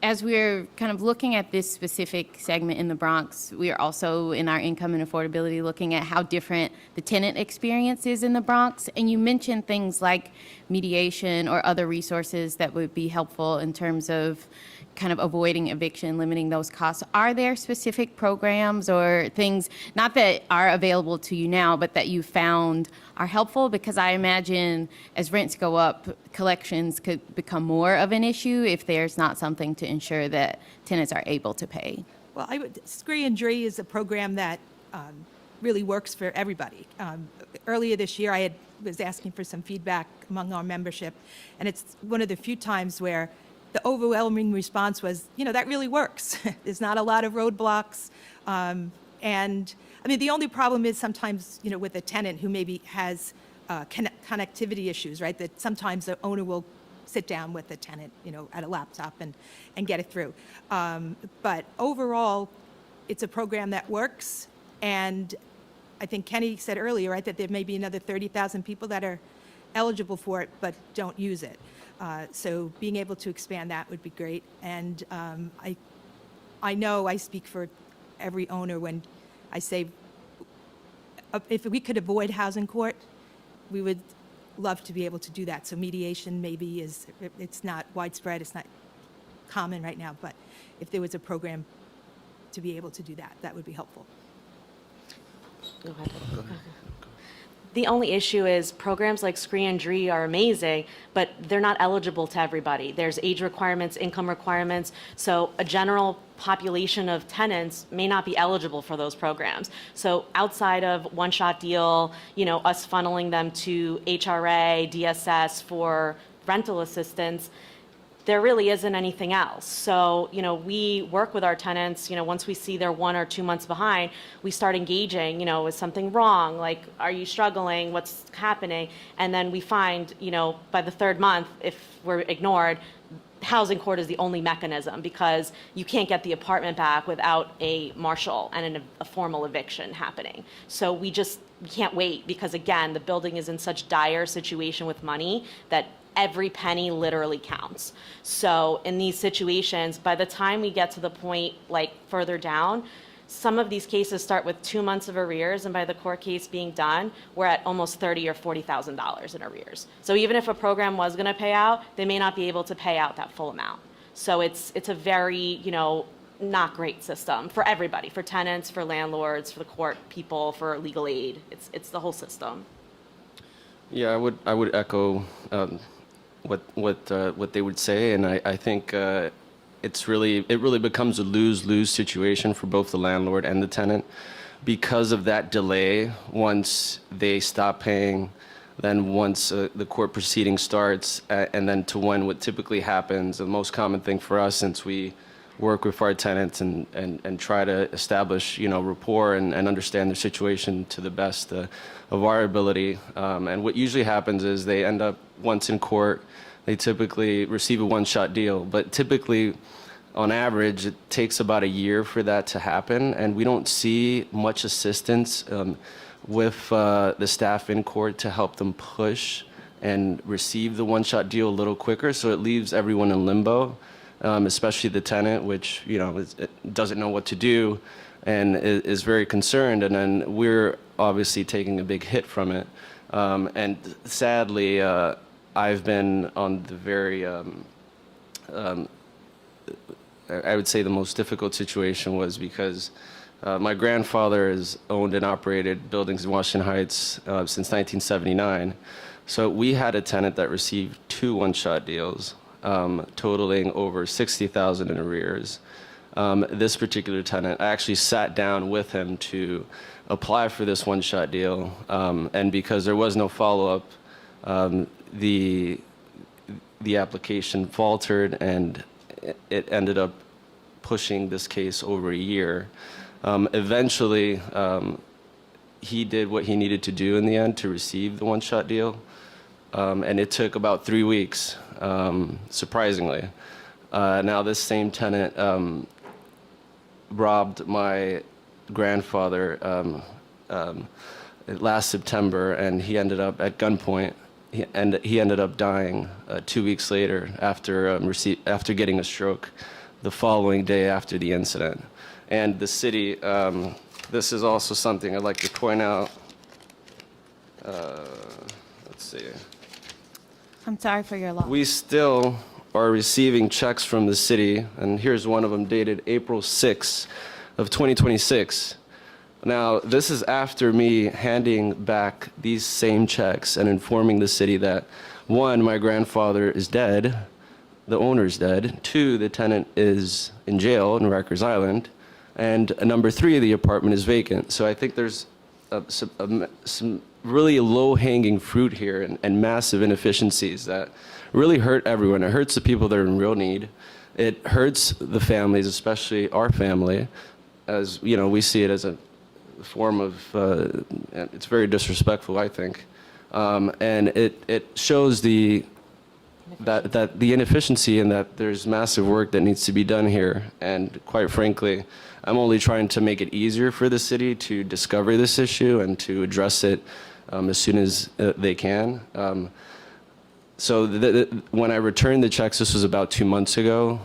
as we're kind of looking at this specific segment in the Bronx, we are also in our income and affordability looking at how different the tenant experience is in the Bronx. And you mentioned things like mediation or other resources that would be helpful in terms of kind of avoiding eviction, limiting those costs. Are there specific programs or things, not that are available to you now, but that you found are helpful? Because I imagine as rents go up, collections could become more of an issue if there's not something to ensure that tenants are able to pay.
Well, Scree and Dree is a program that really works for everybody. Earlier this year, was asking for some feedback among our membership, and it's one of the few times where the overwhelming response was, that really works. There's not a lot of roadblocks. And I mean, the only problem is sometimes, with a tenant who maybe has connectivity issues, right? That sometimes the owner will sit down with the tenant, at a laptop and get it through. But overall, it's a program that works. And I think Kenny said earlier, right, that there may be another 30,000 people that are eligible for it but don't use it. So being able to expand that would be great. And I know I speak for every owner when I say if we could avoid housing court, we would love to be able to do that. So mediation maybe it's not widespread, it's not common right now, but if there was a program to be able to do that, that would be helpful.
Go ahead. The only issue is programs like Scree and Dree are amazing, but they're not eligible to everybody. There's age requirements, income requirements, so a general population of tenants may not be eligible for those programs. So outside of one-shot deal, us funneling them to HRA, DSS for rental assistance, there really isn't anything else. So, we work with our tenants, once we see they're 1 or 2 months behind, we start engaging, is something wrong? Like, are you struggling? What's happening? And then we find, by the 3rd month, if we're ignored, housing court is the only mechanism because you can't get the apartment back without a marshal and a formal eviction happening. So we can't wait because, again, the building is in such dire situation with money that every penny literally counts. So in these situations, by the time we get to the point like further down, some of these cases start with 2 months of arrears, and by the court case being done, we're at almost $30,000 or $40,000 in arrears. So even if a program was going to pay out, they may not be able to pay out that full amount. So it's a very, not great system for everybody, for tenants, for landlords, for the court people, for legal aid. It's the whole system.
Yeah, I would echo what they would say, and I think it really becomes a lose-lose situation for both the landlord and the tenant because of that delay. Once they stop paying, then once the court proceeding starts, and then to when what typically happens, the most common thing for us, since we work with our tenants and try to establish rapport and understand their situation to the best of our ability. And what usually happens is they end up once in court, they typically receive a one-shot deal, but typically on average it takes about a year for that to happen, and we don't see much assistance with the staff in court to help them push and receive the one-shot deal a little quicker, so it leaves everyone in limbo. Especially the tenant, which doesn't know what to do and is very concerned, and then we're obviously taking a big hit from it. And sadly, I've been on the very, I would say the most difficult situation was because my grandfather has owned and operated buildings in Washington Heights since 1979. So we had a tenant that received 2 one-shot deals, totaling over $60,000 in arrears. This particular tenant, I actually sat down with him to apply for this one-shot deal, and because there was no follow-up, the application faltered, and it ended up pushing this case over a year. Eventually, he did what he needed to do in the end to receive the one-shot deal, and it took about 3 weeks. Surprisingly. Now this same tenant robbed my grandfather last September, and he ended up at gunpoint. He ended up dying 2 weeks later after getting a stroke. the following day after the incident. And the city, this is also something I'd like to point out. Let's see.
I'm sorry for your loss.
We still are receiving checks from the city, and here's one of them dated April 6th of 2026. Now, this is after me handing back these same checks and informing the city that, one, my grandfather is dead, the owner's dead, two, the tenant is in jail in Rikers Island, and number three, the apartment is vacant. So I think there's some really low-hanging fruit here and massive inefficiencies that really hurt everyone. It hurts the people that are in real need. It hurts the families, especially our family, as you know, we see it as a form of, it's very disrespectful, I think. And it shows that the inefficiency and that there's massive work that needs to be done here. And quite frankly, I'm only trying to make it easier for the city to discover this issue and to address it as soon as they can. So when I returned the checks, this was about 2 months ago.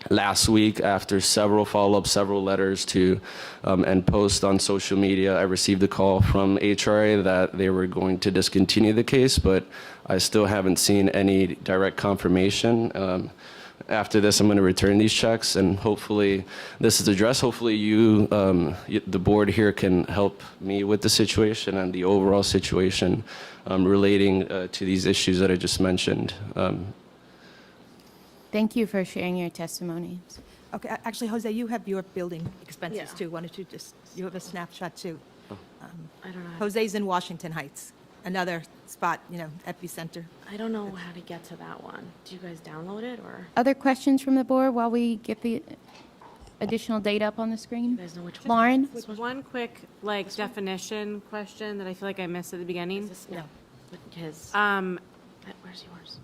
Last week, after several follow-ups, several letters to and posts on social media, I received a call from HRA that they were going to discontinue the case, but I still haven't seen any direct confirmation. After this, I'm going to return these checks, and hopefully this is addressed. Hopefully you, the board here, can help me with the situation and the overall situation relating to these issues that I just mentioned.
Thank you for sharing your testimony.
Okay, actually, Jose, you have your building expenses
Yeah.
too. Why don't you just, you have a snapshot too.
I don't know.
Jose's in Washington Heights, another spot, you know, epicenter.
I don't know how to get to that one. Do you guys download it or
Other questions from the board while we get the additional data up on the screen?
you guys know which one?
Lauren?
One quick, like, definition question that I feel like I missed at the beginning.
No. With his. Where's yours?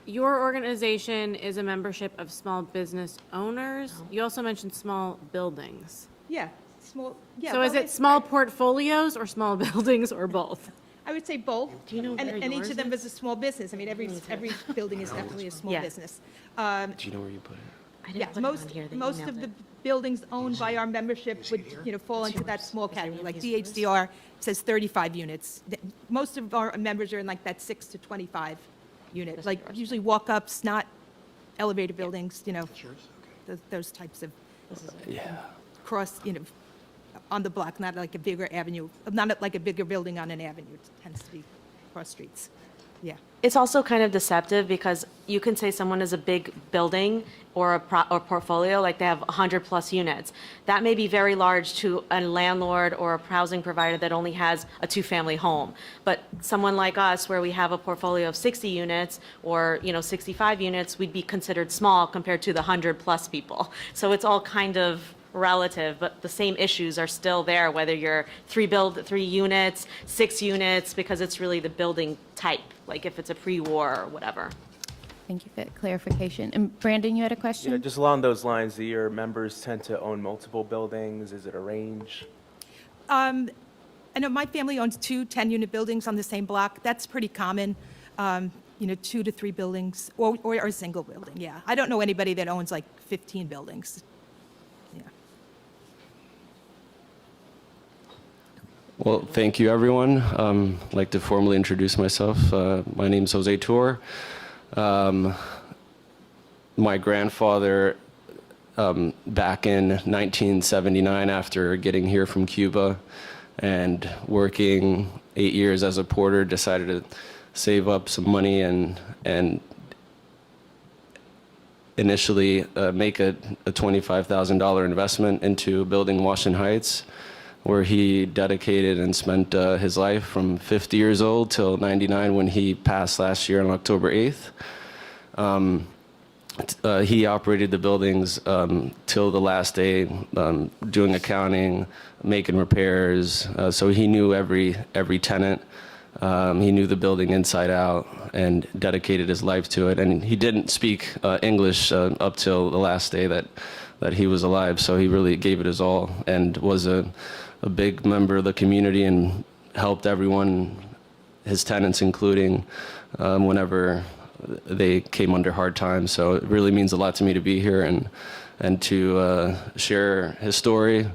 Your organization is a membership of small business owners. You also mentioned small buildings.
Yeah, small, yeah.
So is
well,
it small portfolios or small buildings or both?
I would say both.
Do you know where
And each
yours
of them
is?
is a small business. I mean, every building is definitely a small
Yeah.
business.
Do you know where you put it?
I
Yeah,
didn't put it on here. They
most
emailed
of the
it.
buildings owned by our membership would, you know, fall into that small category. Like
Is yours?
DHCR says 35 units. Most of our members are in like that 6 to 25 unit, like usually walk-ups, not elevator buildings, you know, those types of cross, you know, on the block, not like a bigger avenue, not like a bigger building on an avenue. It tends to be cross streets. Yeah.
It's also kind of deceptive because you can say someone is a big building or a portfolio, like they have 100+ units. That may be very large to a landlord or a housing provider that only has a 2-family home. But someone like us, where we have a portfolio of 60 units or, you know, 65 units, we'd be considered small compared to the 100+ people. So it's all kind of relative, but the same issues are still there, whether you're 3 units, 6 units, because it's really the building type, like if it's a pre-war or whatever.
Thank you for that clarification. And Brandon, you had a
You know,
question?
just along those lines, do your members tend to own multiple buildings? Is it a range?
I know my family owns 2 10-unit buildings on the same block. That's pretty common, you know, 2 to 3 buildings, or a single building, yeah. I don't know anybody that owns like 15 buildings. Yeah.
Well, thank you, everyone. I'd like to formally introduce myself. My name is Jose Tour. My grandfather, back in 1979, after getting here from Cuba and working 8 years as a porter, decided to save up some money and initially make a $25,000 investment into a building in Washington Heights, where he dedicated and spent his life from 50 years old till 99 when he passed last year on October 8th. He operated the buildings till the last day, doing accounting, making repairs. So he knew every tenant. He knew the building inside out and dedicated his life to it. And he didn't speak English up till the last day that he was alive. So he really gave it his all and was a big member of the community and helped everyone, his tenants including, whenever they came under hard times. So it really means a lot to me to be here, and and to share his story,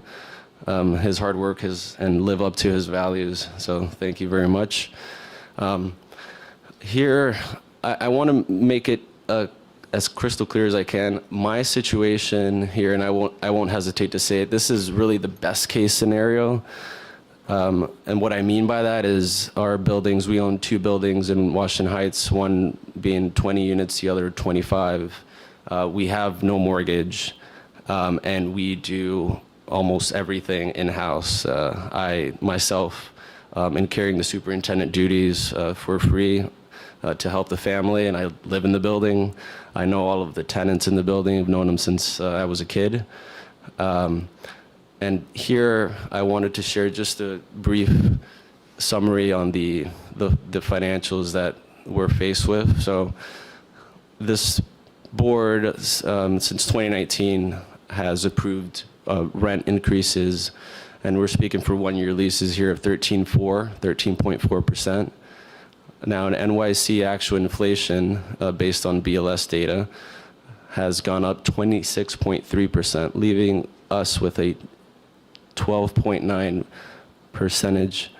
his hard work, and live up to his values. So thank you very much. Here, I want to make it as crystal clear as I can. My situation here, and I won't hesitate to say it, this is really the best case scenario. And what I mean by that is our buildings, we own 2 buildings in Washington Heights, one being 20 units, the other 25. We have no mortgage, and we do almost everything in-house. I myself am carrying the superintendent duties for free to help the family, and I live in the building. I know all of the tenants in the building. I've known them since I was a kid. And here I wanted to share just a brief summary on the financials that we're faced with. So this board, since 2019, has approved rent increases, and we're speaking for 1-year leases here of 13.4%. Now, an NYC actual inflation based on BLS data has gone up 26.3%, leaving us with a 12.9 percentage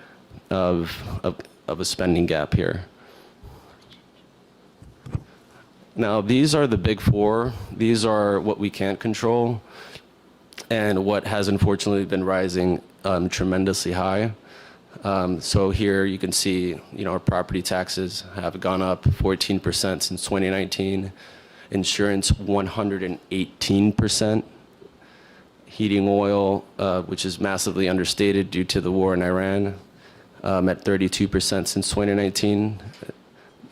of a spending gap here. Now, these are the big 4. These are what we can't control and what has unfortunately been rising tremendously high. So here you can see, our property taxes have gone up 14% since 2019, insurance 118%, heating oil, which is massively understated due to the war in Iran, at 32% since 2019.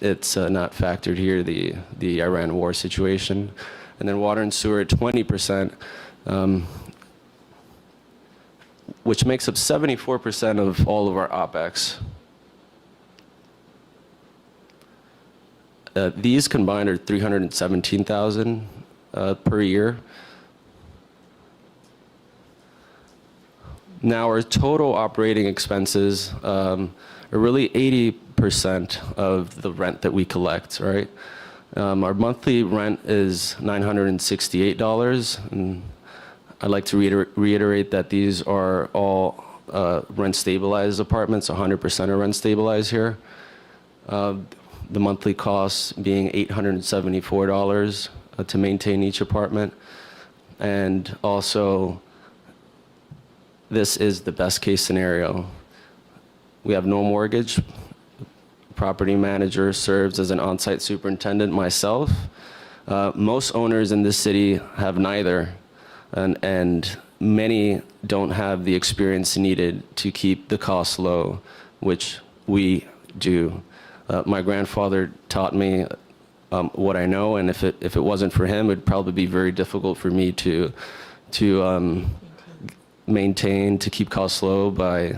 It's not factored here, the Iran war situation. And then water and sewer at 20%, which makes up 74% of all of our OpEx. These combined are $317,000 per year. Now, our total operating expenses are really 80% of the rent that we collect, right? Our monthly rent is $968, and I'd like to reiterate that these are all rent-stabilized apartments. 100% are rent-stabilized here. The monthly costs being $874 to maintain each apartment. And also, this is the best-case scenario. We have no mortgage. Property manager serves as an on-site superintendent, myself. Most owners in this city have neither. And many don't have the experience needed to keep the costs low, which we do. My grandfather taught me what I know, and if it wasn't for him, it'd probably be very difficult for me to maintain, to keep costs low by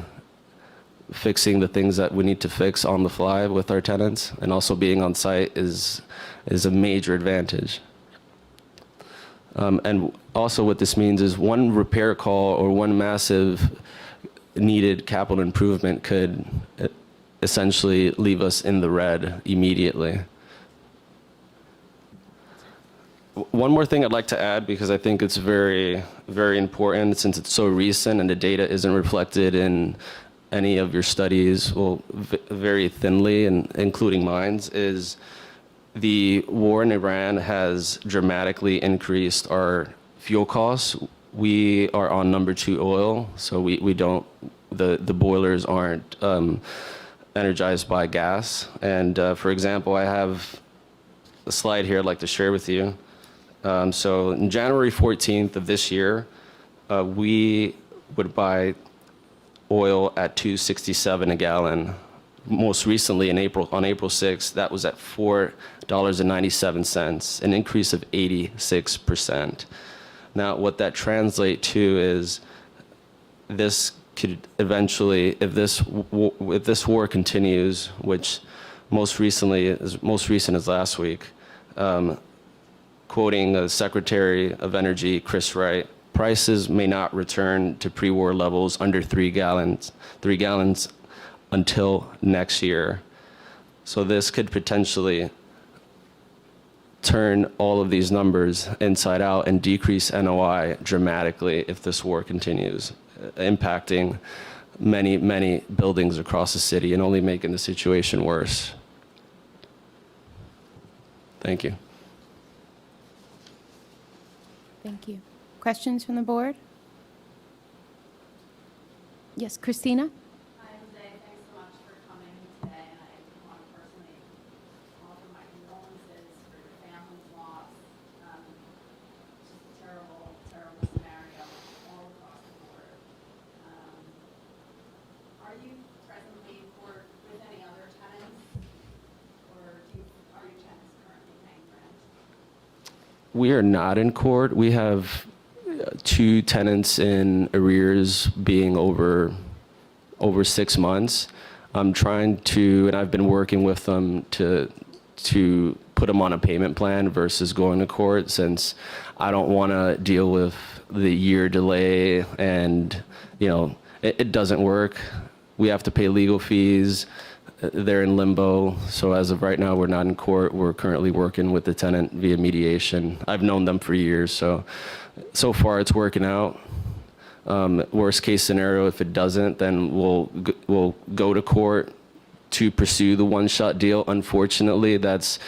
fixing the things that we need to fix on the fly with our tenants, and also being on site is a major advantage. And also what this means is one repair call or one massive needed capital improvement could essentially leave us in the red immediately. One more thing I'd like to add, because I think it's very, very important since it's so recent and the data isn't reflected in any of your studies, well, very thinly, and including mine, is the war in Iran has dramatically increased our fuel costs. We are on number 2 oil, so we don't, the boilers aren't energized by gas. And for example, I have a slide here I'd like to share with you. So in January 14th of this year, we would buy oil at $2.67 a gallon. Most recently on April 6th, that was at $4.97, an increase of 86%. Now, what that translates to is this could eventually, if this war continues, which most recent as last week, quoting the Secretary of Energy, Chris Wright, prices may not return to pre-war levels under 3 gallons until next year. So this could potentially turn all of these numbers inside out and decrease NOI dramatically if this war continues, impacting many, many buildings across the city and only making the situation worse. Thank you.
Thank you. Questions from the board? Yes, Christina?
Hi, Jose. Thanks so much for coming today. And I want to personally offer my condolences for your family's loss. It's just a terrible, terrible scenario all across the board. Are you presently in court with any other tenants? Or are your tenants currently paying rent?
We are not in court. We have 2 tenants in arrears being over 6 months. I'm trying to, and I've been working with them to put them on a payment plan versus going to court, since I don't want to deal with the year delay, and it doesn't work. We have to pay legal fees. They're in limbo. So as of right now, we're not in court. We're currently working with the tenant via mediation. I've known them for years, so far it's working out. Worst case scenario, if it doesn't, then we'll go to court to pursue the one-shot deal. Unfortunately, that's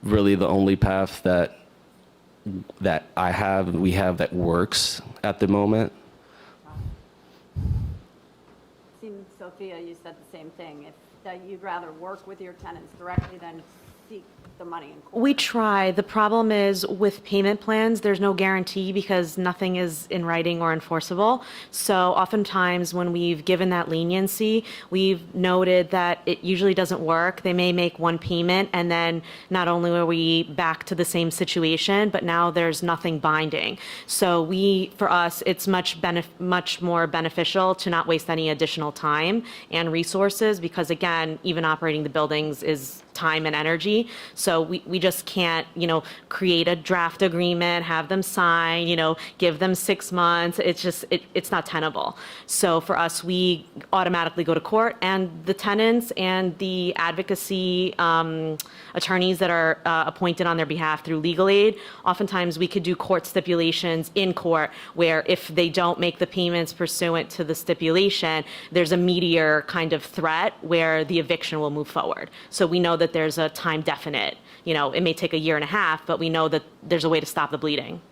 really the only path that we have that works at the moment.
Seems, Sophia, you said the same thing. That you'd rather work with your tenants directly than seek the money in court.
We try. The problem is with payment plans, there's no guarantee because nothing is in writing or enforceable. So oftentimes when we've given that leniency, we've noted that it usually doesn't work. They may make one payment and then not only are we back to the same situation, but now there's nothing binding. So for us, it's much more beneficial to not waste any additional time and resources because again, even operating the buildings is time and energy. So we just can't, create a draft agreement, have them sign, give them 6 months. It's just, it's not tenable. So for us, we automatically go to court, and the tenants and the advocacy attorneys that are appointed on their behalf through legal aid, oftentimes we could do court stipulations in court where if they don't make the payments pursuant to the stipulation, there's a meteor kind of threat where the eviction will move forward. So we know that there's a time definite. It may take a year and a half, but we know that there's a way to stop the bleeding.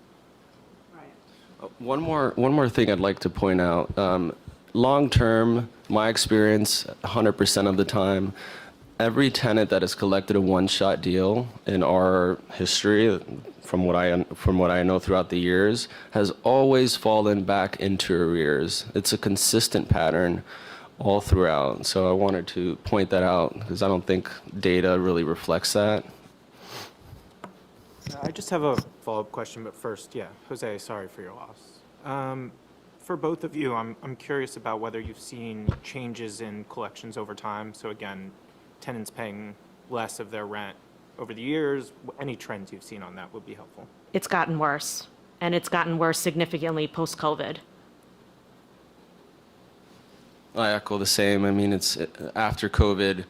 One more thing I'd like to point out. Long term, my experience, 100% of the time, every tenant that has collected a one-shot deal in our history, from what I know throughout the years, has always fallen back into arrears. It's a consistent pattern all throughout. So I wanted to point that out because I don't think data really reflects that.
I just have a follow-up question, but first, Jose, sorry for your loss. For both of you, I'm curious about whether you've seen changes in collections over time. So again, tenants paying less of their rent over the years. Any trends you've seen on that would be helpful.
It's gotten worse, and it's gotten worse significantly post-COVID.
I echo the same. I mean, it's after COVID,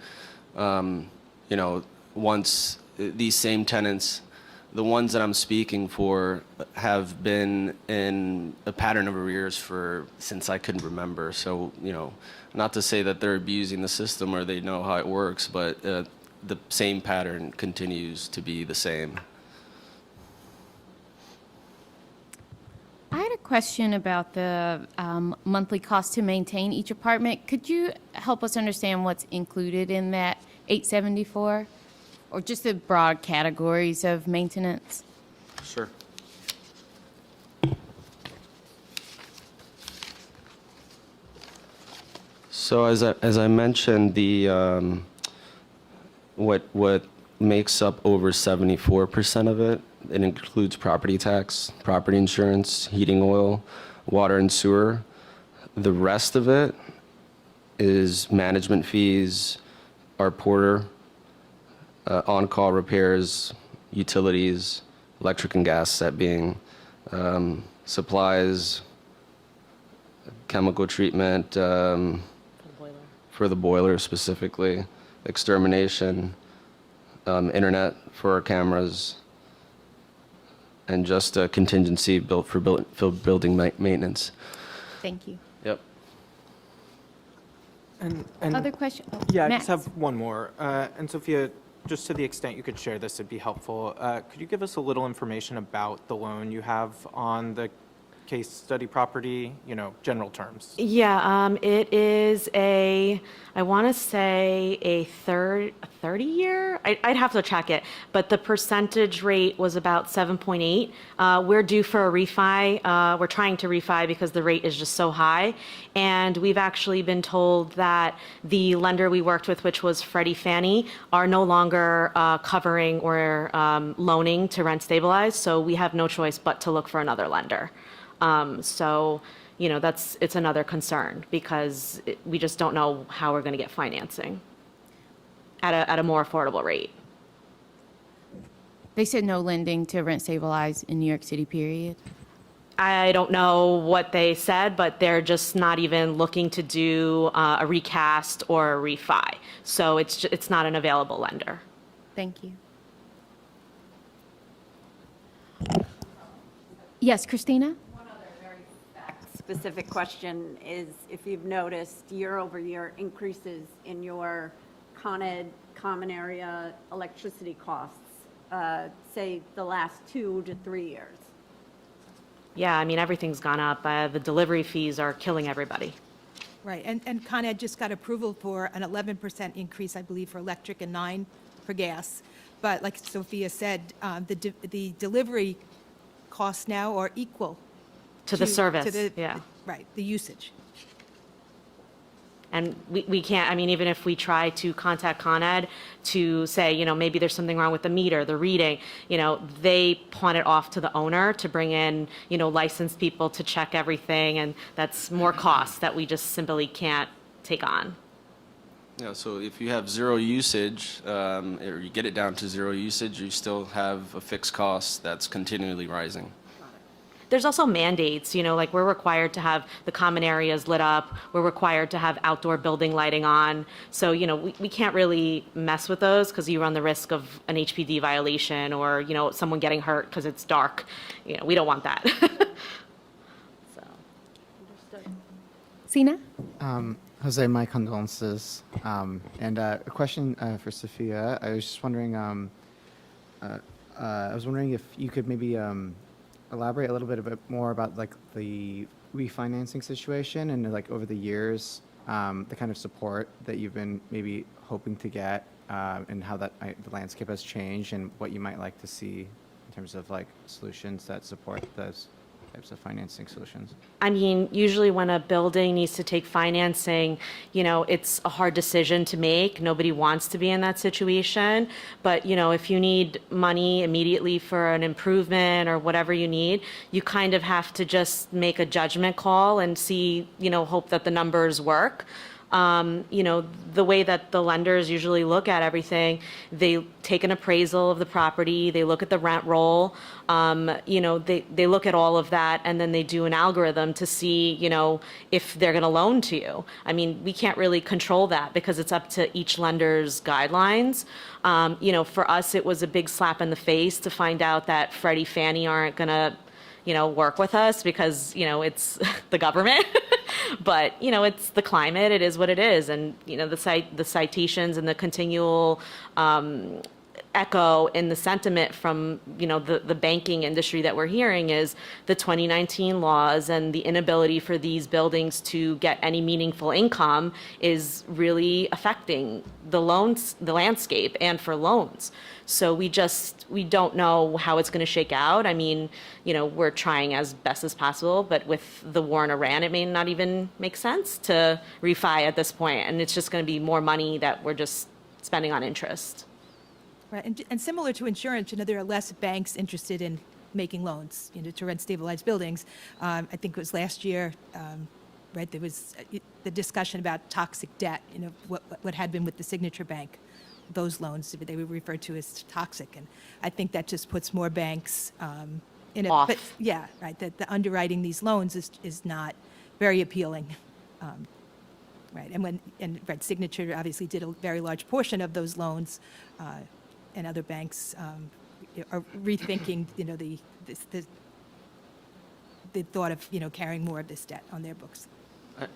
once these same tenants, the ones that I'm speaking for, have been in a pattern of arrears since I could remember. So, not to say that they're abusing the system or they know how it works, but the same pattern continues to be the same.
I had a question about the monthly cost to maintain each apartment. Could you help us understand what's included in that $874? Or just the broad categories of maintenance?
Sure. So as I mentioned, the what makes up over 74% of it includes property tax, property insurance, heating oil, water and sewer. The rest of it is management fees, our porter, on-call repairs, utilities, electric and gas, that being supplies, chemical treatment for the boiler specifically, extermination, internet for our cameras, and just a contingency built for building maintenance.
Thank you.
Yep.
And
Other question? Oh,
yeah, I
Max.
just have one more. And Sophia, just to the extent you could share this, it'd be helpful. Could you give us a little information about the loan you have on the case study property, general terms?
Yeah, it is I want to say a 30-year? I'd have to check it, but the percentage rate was about 7.8. We're due for a refi. We're trying to refi because the rate is just so high. And we've actually been told that the lender we worked with, which was Freddie Fannie, are no longer covering or loaning to rent stabilize. So we have no choice but to look for another lender. So, it's another concern because we just don't know how we're going to get financing at a more affordable rate.
They said no lending to rent stabilize in New York City, period.
I don't know what they said, but they're just not even looking to do a recast or a refi. So it's not an available lender.
Thank you. Yes, Christina?
Specific question is if you've noticed year-over-year increases in your Con Ed common area electricity costs, say the last 2 to 3 years.
Yeah, I mean, everything's gone up. The delivery fees are killing everybody.
Right, and Con Ed just got approval for an 11% increase, I believe, for electric and 9% for gas. But like Sophia said, the delivery costs now are equal
To the service, yeah.
Right, the usage.
And we can't, I mean, even if we try to contact Con Ed to say, maybe there's something wrong with the meter, the reading, they pawn it off to the owner to bring in, licensed people to check everything. And that's more costs that we just simply can't take on.
Yeah, so if you have zero usage, or you get it down to zero usage, you still have a fixed cost that's continually rising.
There's also mandates, like we're required to have the common areas lit up. We're required to have outdoor building lighting on. So, we can't really mess with those because you run the risk of an HPD violation or, someone getting hurt because it's dark. We don't want that. So,
Understood.
Sina?
Jose, my condolences. And a question for Sophia. I was just wondering, if you could maybe elaborate a little bit more about like the refinancing situation and like over the years, the kind of support that you've been maybe hoping to get, and how the landscape has changed and what you might like to see in terms of like solutions that support those types of financing solutions.
I mean, usually when a building needs to take financing, it's a hard decision to make. Nobody wants to be in that situation. But, if you need money immediately for an improvement or whatever you need, you kind of have to just make a judgment call and see, hope that the numbers work. The way that the lenders usually look at everything, they take an appraisal of the property, they look at the rent roll, they look at all of that, and then they do an algorithm to see, if they're going to loan to you. I mean, we can't really control that because it's up to each lender's guidelines. For us, it was a big slap in the face to find out that Freddie Fannie aren't going to work with us because, it's the government. But, it's the climate. It is what it is. And, the citations and the continual echo in the sentiment from, the banking industry that we're hearing is the 2019 laws and the inability for these buildings to get any meaningful income is really affecting the landscape and for loans. So we don't know how it's going to shake out. I mean, we're trying as best as possible, but with the war in Iran, it may not even make sense to refi at this point, and it's just going to be more money that we're just spending on interest.
Right, and similar to insurance, there are less banks interested in making loans, to rent stabilized buildings. I think it was last year, right, there was the discussion about toxic debt, what had been with the Signature Bank. Those loans, they were referred to as toxic, and I think that just puts more banks in a.
Off.
But yeah, right. That the underwriting these loans is not very appealing, right? And Red Signature obviously did a very large portion of those loans, and other banks, are rethinking, the thought of, carrying more of this debt on their books.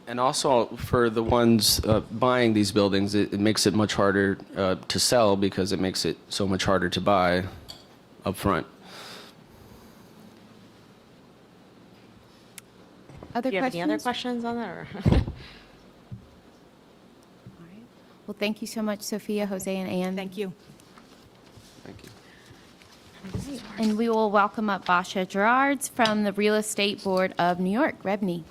And also for the ones buying these buildings, it makes it much harder to sell because it makes it so much harder to buy up front.
Other
Do you have
questions?
any other questions on that? Or?
Well, thank you so much, Sophia, Jose, and Ann.
Thank you.
Thank you.
And we will welcome up Basha Gerards from the Real Estate Board of New York, REBNY.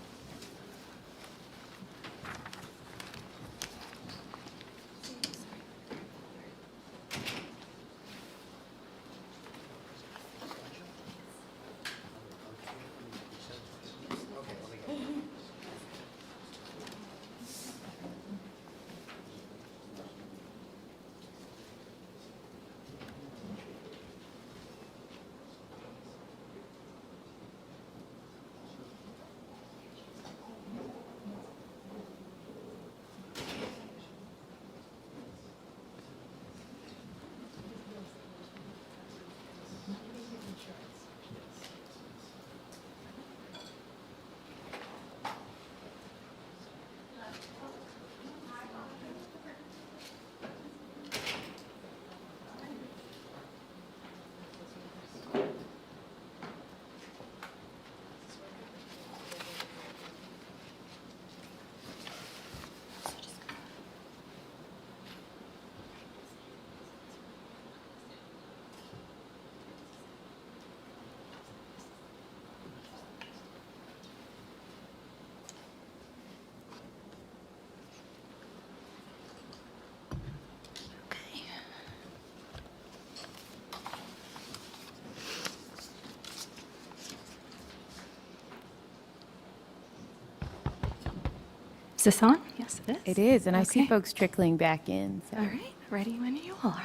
Is this on? Yes, it is.
It is, and I see
Okay.
folks trickling back in. So.
All right, ready when you are.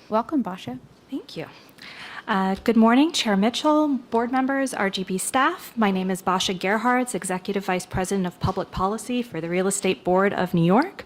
Welcome, Basha.
Thank you. Good morning, Chair Mitchell, board members, RGB staff. My name is Basha Gerhards, Executive Vice President of Public Policy for the Real Estate Board of New York.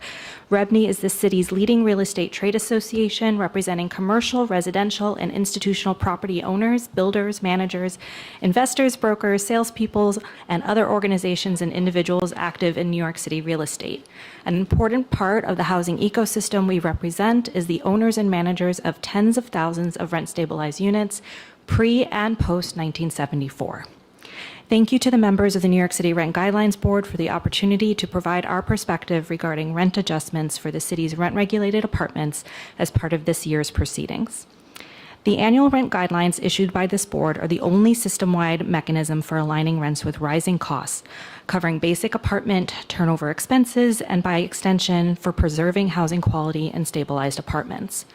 REBNY is the city's leading real estate trade association representing commercial, residential, and institutional property owners, builders, managers, investors, brokers, salespeople, and other organizations and individuals active in New York City real estate. An important part of the housing ecosystem we represent is the owners and managers of tens of thousands of rent-stabilized units pre- and post-1974. Thank you to the members of the New York City Rent Guidelines Board for the opportunity to provide our perspective regarding rent adjustments for the city's rent-regulated apartments as part of this year's proceedings. The annual rent guidelines issued by this board are the only system-wide mechanism for aligning rents with rising costs, covering basic apartment turnover expenses and, by extension, for preserving housing quality in stabilized apartments.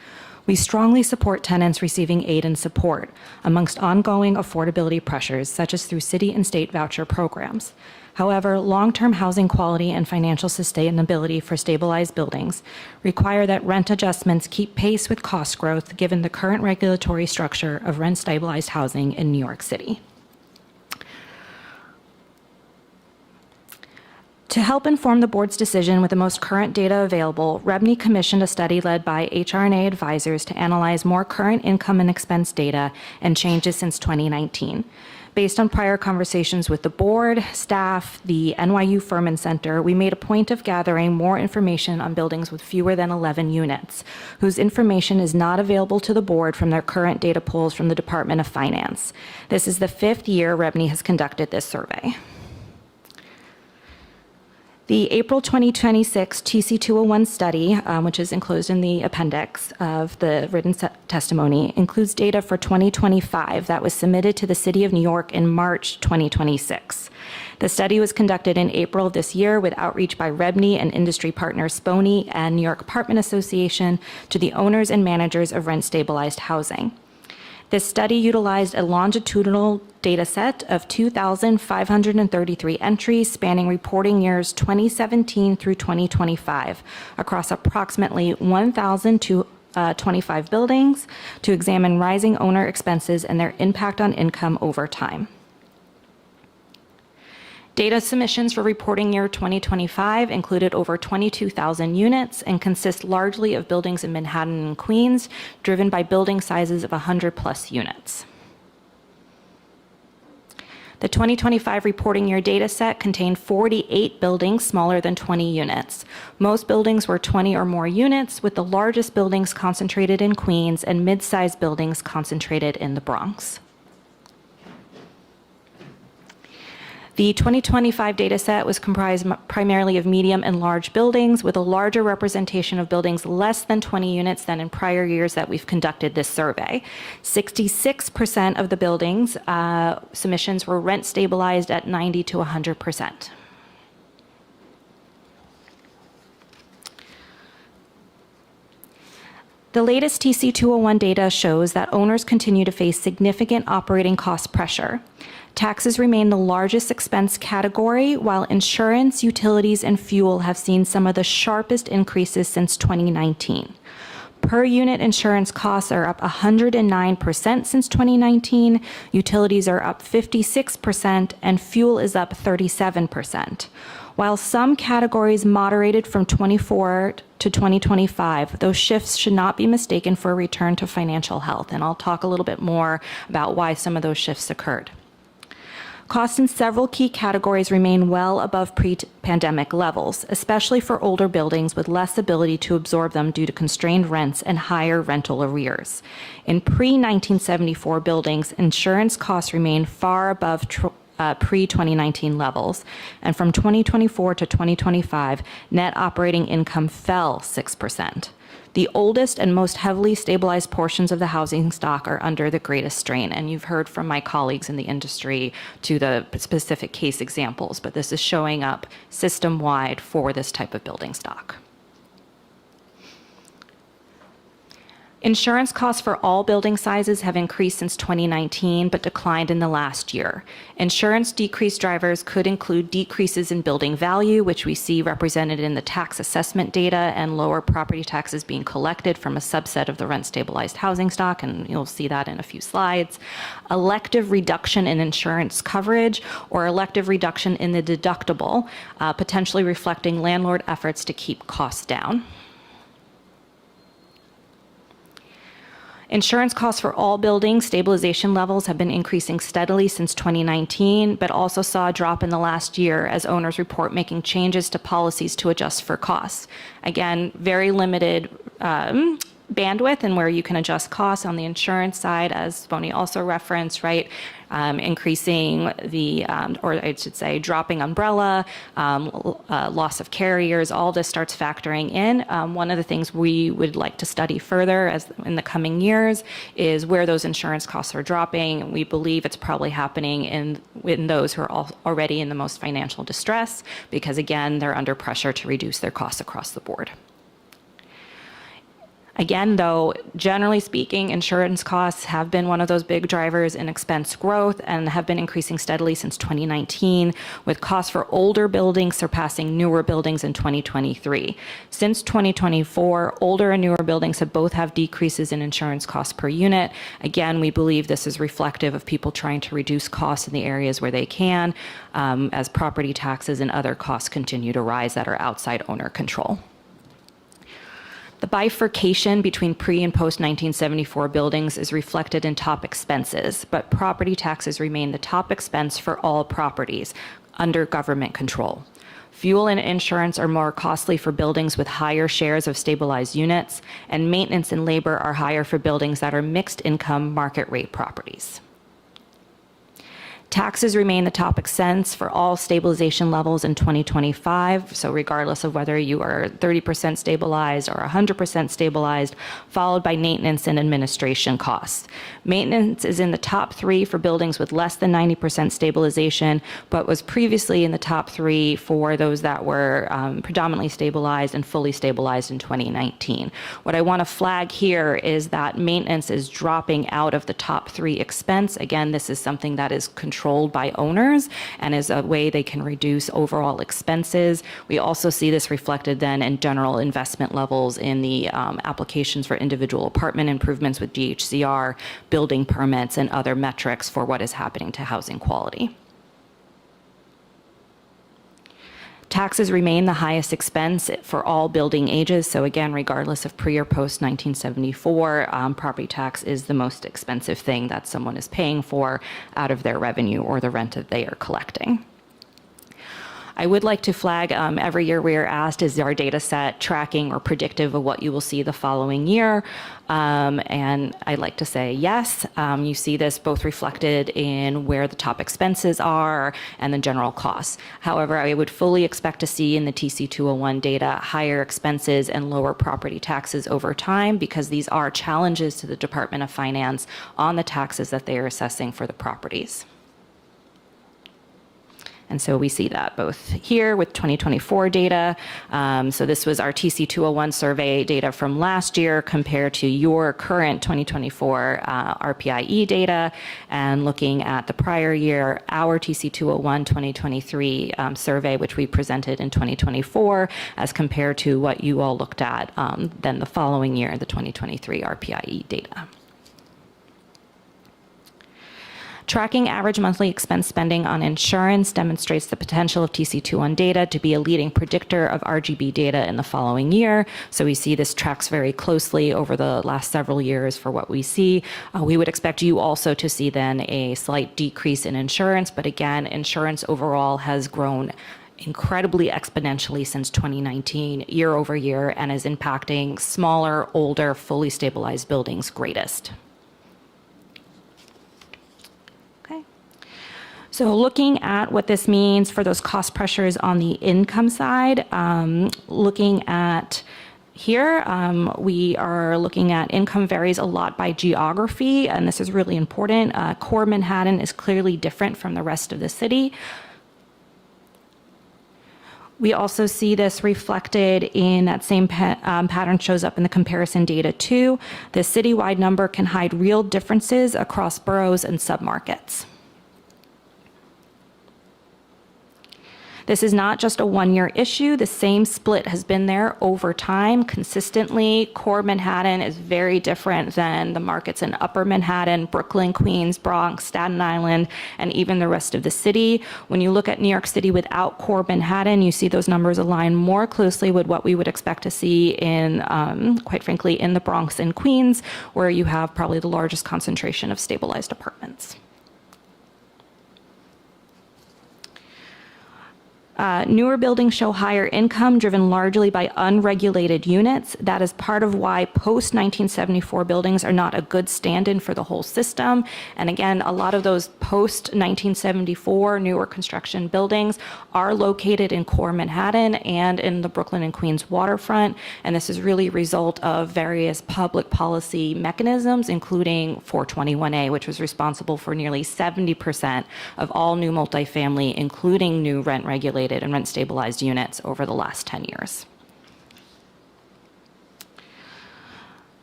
We strongly support tenants receiving aid and support amongst ongoing affordability pressures, such as through city and state voucher programs. However, long-term housing quality and financial sustainability for stabilized buildings require that rent adjustments keep pace with cost growth given the current regulatory structure of rent-stabilized housing in New York City. To help inform the board's decision with the most current data available, REBNY commissioned a study led by HRNA advisors to analyze more current income and expense data and changes since 2019. Based on prior conversations with the board, staff, the NYU Furman Center, we made a point of gathering more information on buildings with fewer than 11 units, whose information is not available to the board from their current data pools from the Department of Finance. This is the 5th year REBNY has conducted this survey. The April 2026 TC201 study, which is enclosed in the appendix of the written testimony, includes data for 2025 that was submitted to the City of New York in March 2026. The study was conducted in April of this year with outreach by REBNY and industry partner SPONY and New York Apartment Association to the owners and managers of rent-stabilized housing. This study utilized a longitudinal data set of 2,533 entries spanning reporting years 2017 through 2025 across approximately 1,025 buildings to examine rising owner expenses and their impact on income over time. Data submissions for reporting year 2025 included over 22,000 units and consist largely of buildings in Manhattan and Queens, driven by building sizes of 100+ units. The 2025 reporting year data set contained 48 buildings smaller than 20 units. Most buildings were 20 or more units, with the largest buildings concentrated in Queens and mid-sized buildings concentrated in the Bronx. The 2025 data set was comprised primarily of medium and large buildings, with a larger representation of buildings less than 20 units than in prior years that we've conducted this survey. 66% of the buildings submissions were rent stabilized at 90 to 100%. The latest TC 201 data shows that owners continue to face significant operating cost pressure. Taxes remain the largest expense category, while insurance, utilities, and fuel have seen some of the sharpest increases since 2019. Per unit insurance costs are up 109% since 2019, utilities are up 56%, and fuel is up 37%. While some categories moderated from 24 to 2025, those shifts should not be mistaken for a return to financial health, and I'll talk a little bit more about why some of those shifts occurred. Costs in several key categories remain well above pre-pandemic levels, especially for older buildings with less ability to absorb them due to constrained rents and higher rental arrears. In pre-1974 buildings, insurance costs remain far above pre-2019 levels, and from 2024 to 2025, net operating income fell 6%. The oldest and most heavily stabilized portions of the housing stock are under the greatest strain, and you've heard from my colleagues in the industry to the specific case examples, but this is showing up system-wide for this type of building stock. Insurance costs for all building sizes have increased since 2019, but declined in the last year. Insurance decrease drivers could include decreases in building value, which we see represented in the tax assessment data, and lower property taxes being collected from a subset of the rent-stabilized housing stock, and you'll see that in a few slides. Elective reduction in insurance coverage, or elective reduction in the deductible, potentially reflecting landlord efforts to keep costs down. Insurance costs for all buildings stabilization levels have been increasing steadily since 2019, but also saw a drop in the last year as owners report making changes to policies to adjust for costs. Again, very limited bandwidth and where you can adjust costs on the insurance side, as Bonnie also referenced, right? Increasing the, or I should say, dropping umbrella, loss of carriers, all this starts factoring in. One of the things we would like to study further as in the coming years is where those insurance costs are dropping. We believe it's probably happening in those who are already in the most financial distress, because again, they're under pressure to reduce their costs across the board. Again, though, generally speaking, insurance costs have been one of those big drivers in expense growth and have been increasing steadily since 2019, with costs for older buildings surpassing newer buildings in 2023. Since 2024, older and newer buildings have both have decreases in insurance costs per unit. Again, we believe this is reflective of people trying to reduce costs in the areas where they can, as property taxes and other costs continue to rise that are outside owner control. The bifurcation between pre- and post-1974 buildings is reflected in top expenses, but property taxes remain the top expense for all properties under government control. Fuel and insurance are more costly for buildings with higher shares of stabilized units, and maintenance and labor are higher for buildings that are mixed income market rate properties. Taxes remain the top expense for all stabilization levels in 2025, so regardless of whether you are 30% stabilized or 100% stabilized, followed by maintenance and administration costs. Maintenance is in the top 3 for buildings with less than 90% stabilization, but was previously in the top 3 for those that were predominantly stabilized and fully stabilized in 2019. What I want to flag here is that maintenance is dropping out of the top 3 expense. Again, this is something that is controlled by owners and is a way they can reduce overall expenses. We also see this reflected then in general investment levels in the applications for individual apartment improvements with DHCR, building permits, and other metrics for what is happening to housing quality. Taxes remain the highest expense for all building ages. So again, regardless of pre or post 1974, property tax is the most expensive thing that someone is paying for out of their revenue or the rent that they are collecting. I would like to flag every year we are asked, is our data set tracking or predictive of what you will see the following year? And I'd like to say yes. You see this both reflected in where the top expenses are and the general costs. However, I would fully expect to see in the TC 201 data higher expenses and lower property taxes over time, because these are challenges to the Department of Finance on the taxes that they are assessing for the properties. And so we see that both here with 2024 data. So this was our TC 201 survey data from last year compared to your current 2024 RPIE data. And looking at the prior year, our TC 201 2023 survey, which we presented in 2024, as compared to what you all looked at then the following year, the 2023 RPIE data. Tracking average monthly expense spending on insurance demonstrates the potential of TC21 data to be a leading predictor of RGB data in the following year. So we see this tracks very closely over the last several years for what we see. We would expect you also to see then a slight decrease in insurance, but again, insurance overall has grown incredibly exponentially since 2019, year over year, and is impacting smaller, older, fully stabilized buildings greatest. So looking at what this means for those cost pressures on the income side, looking at here, we are looking at income varies a lot by geography, and this is really important. Core Manhattan is clearly different from the rest of the city. We also see this reflected in that same pattern shows up in the comparison data too. The citywide number can hide real differences across boroughs and submarkets. This is not just a one-year issue. The same split has been there over time consistently. Core Manhattan is very different than the markets in Upper Manhattan, Brooklyn, Queens, Bronx, Staten Island, and even the rest of the city. When you look at New York City without Core Manhattan, you see those numbers align more closely with what we would expect to see in, quite frankly, in the Bronx and Queens, where you have probably the largest concentration of stabilized apartments. Newer buildings show higher income driven largely by unregulated units. That is part of why post-1974 buildings are not a good stand-in for the whole system. And again, a lot of those post-1974 newer construction buildings are located in Core Manhattan and in the Brooklyn and Queens waterfront. And this is really a result of various public policy mechanisms, including 421A, which was responsible for nearly 70% of all new multifamily, including new rent-regulated and rent-stabilized units over the last 10 years.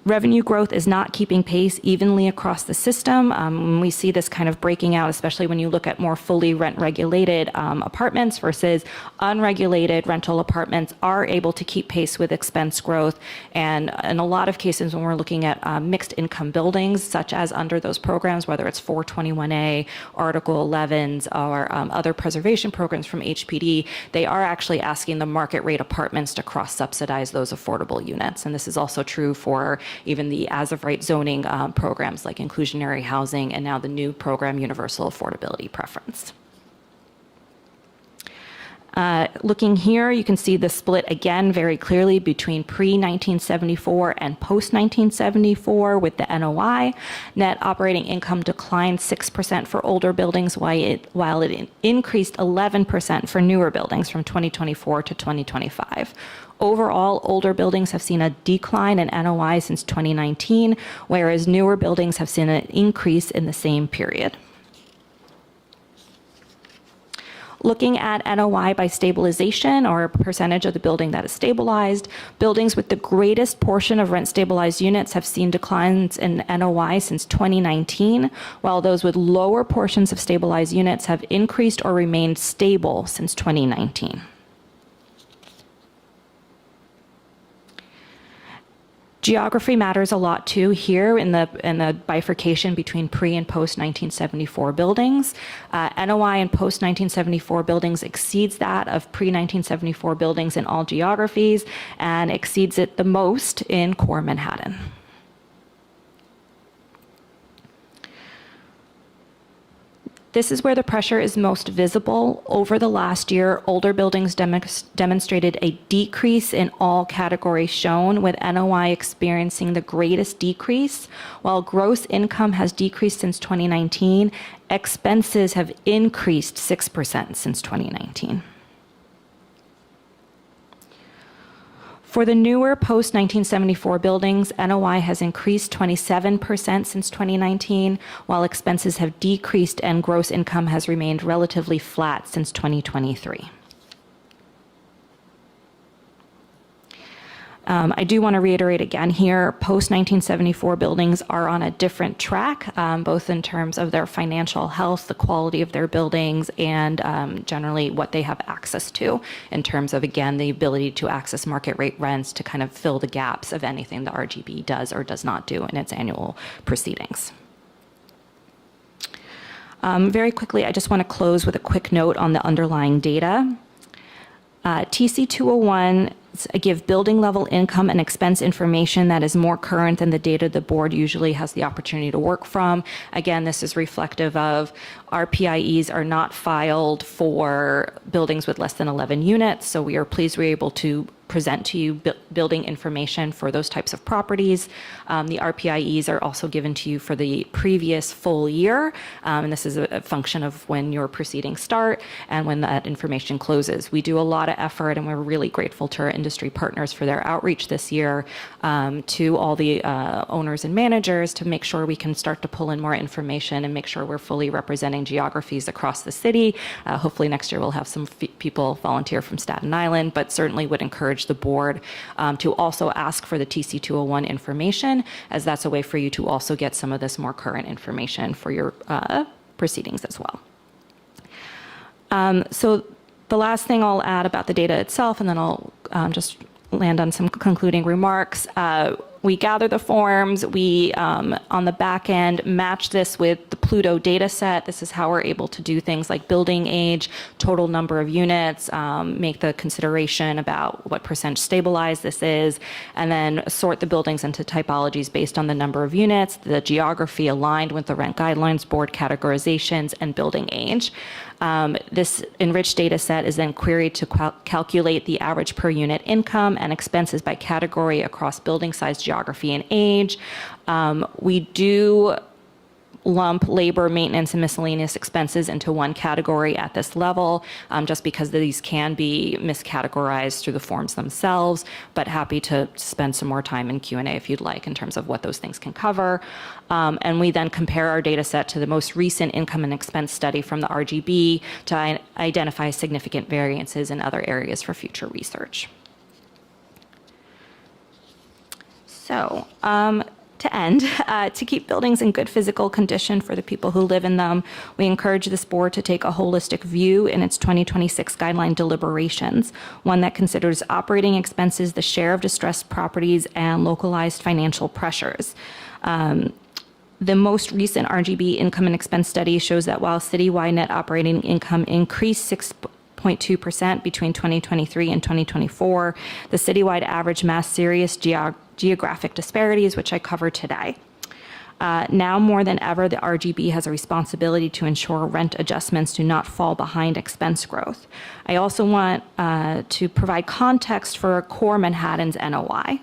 Revenue growth is not keeping pace evenly across the system. We see this kind of breaking out, especially when you look at more fully rent-regulated apartments versus unregulated rental apartments are able to keep pace with expense growth. And in a lot of cases, when we're looking at mixed income buildings, such as under those programs, whether it's 421A, Article 11s, or other preservation programs from HPD, they are actually asking the market rate apartments to cross-subsidize those affordable units. And this is also true for even the as-of-right zoning programs like inclusionary housing and now the new program, Universal Affordability Preference. Looking here, you can see the split again very clearly between pre-1974 and post-1974 with the NOI. Net operating income declined 6% for older buildings, while it increased 11% for newer buildings from 2024 to 2025. Overall, older buildings have seen a decline in NOI since 2019, whereas newer buildings have seen an increase in the same period. Looking at NOI by stabilization, or a percentage of the building that is stabilized, buildings with the greatest portion of rent-stabilized units have seen declines in NOI since 2019, while those with lower portions of stabilized units have increased or remained stable since 2019. Geography matters a lot too here in the bifurcation between pre and post 1974 buildings. NOI in post 1974 buildings exceeds that of pre 1974 buildings in all geographies and exceeds it the most in core Manhattan. This is where the pressure is most visible. Over the last year, older buildings demonstrated a decrease in all categories shown, with NOI experiencing the greatest decrease. While gross income has decreased since 2019, expenses have increased 6% since 2019. For the newer post-1974 buildings, NOI has increased 27% since 2019, while expenses have decreased and gross income has remained relatively flat since 2023. I do want to reiterate again here, post-1974 buildings are on a different track, both in terms of their financial health, the quality of their buildings, and generally what they have access to in terms of, again, the ability to access market rate rents to kind of fill the gaps of anything the RGB does or does not do in its annual proceedings. Very quickly, I just want to close with a quick note on the underlying data. TC 201 give building level income and expense information that is more current than the data the board usually has the opportunity to work from. Again, this is reflective of RPIEs are not filed for buildings with less than 11 units, so we are pleased we're able to present to you building information for those types of properties. The RPIEs are also given to you for the previous full year, and this is a function of when your proceedings start and when that information closes. We do a lot of effort, and we're really grateful to our industry partners for their outreach this year to all the owners and managers to make sure we can start to pull in more information and make sure we're fully representing geographies across the city. Hopefully next year we'll have some people volunteer from Staten Island, but certainly would encourage the board to also ask for the TC 201 information, as that's a way for you to also get some of this more current information for your proceedings as well. So the last thing I'll add about the data itself, and then I'll just land on some concluding remarks. We gather the forms, we, on the back end, match this with the Pluto data set. This is how we're able to do things like building age, total number of units, make the consideration about what percent stabilized this is, and then sort the buildings into typologies based on the number of units, the geography aligned with the Rent Guidelines Board categorizations, and building age. This enriched data set is then queried to calculate the average per unit income and expenses by category across building size, geography, and age. We do lump labor, maintenance, and miscellaneous expenses into one category at this level, just because these can be miscategorized through the forms themselves, but happy to spend some more time in Q&A if you'd like in terms of what those things can cover. And we then compare our data set to the most recent income and expense study from the RGB to identify significant variances in other areas for future research. So, to end, to keep buildings in good physical condition for the people who live in them, we encourage this board to take a holistic view in its 2026 guideline deliberations, one that considers operating expenses, the share of distressed properties, and localized financial pressures. The most recent RGB income and expense study shows that while citywide net operating income increased 6.2% between 2023 and 2024, the citywide average masked serious geographic disparities, which I covered today. Now more than ever, the RGB has a responsibility to ensure rent adjustments do not fall behind expense growth. I also want to provide context for core Manhattan's NOI.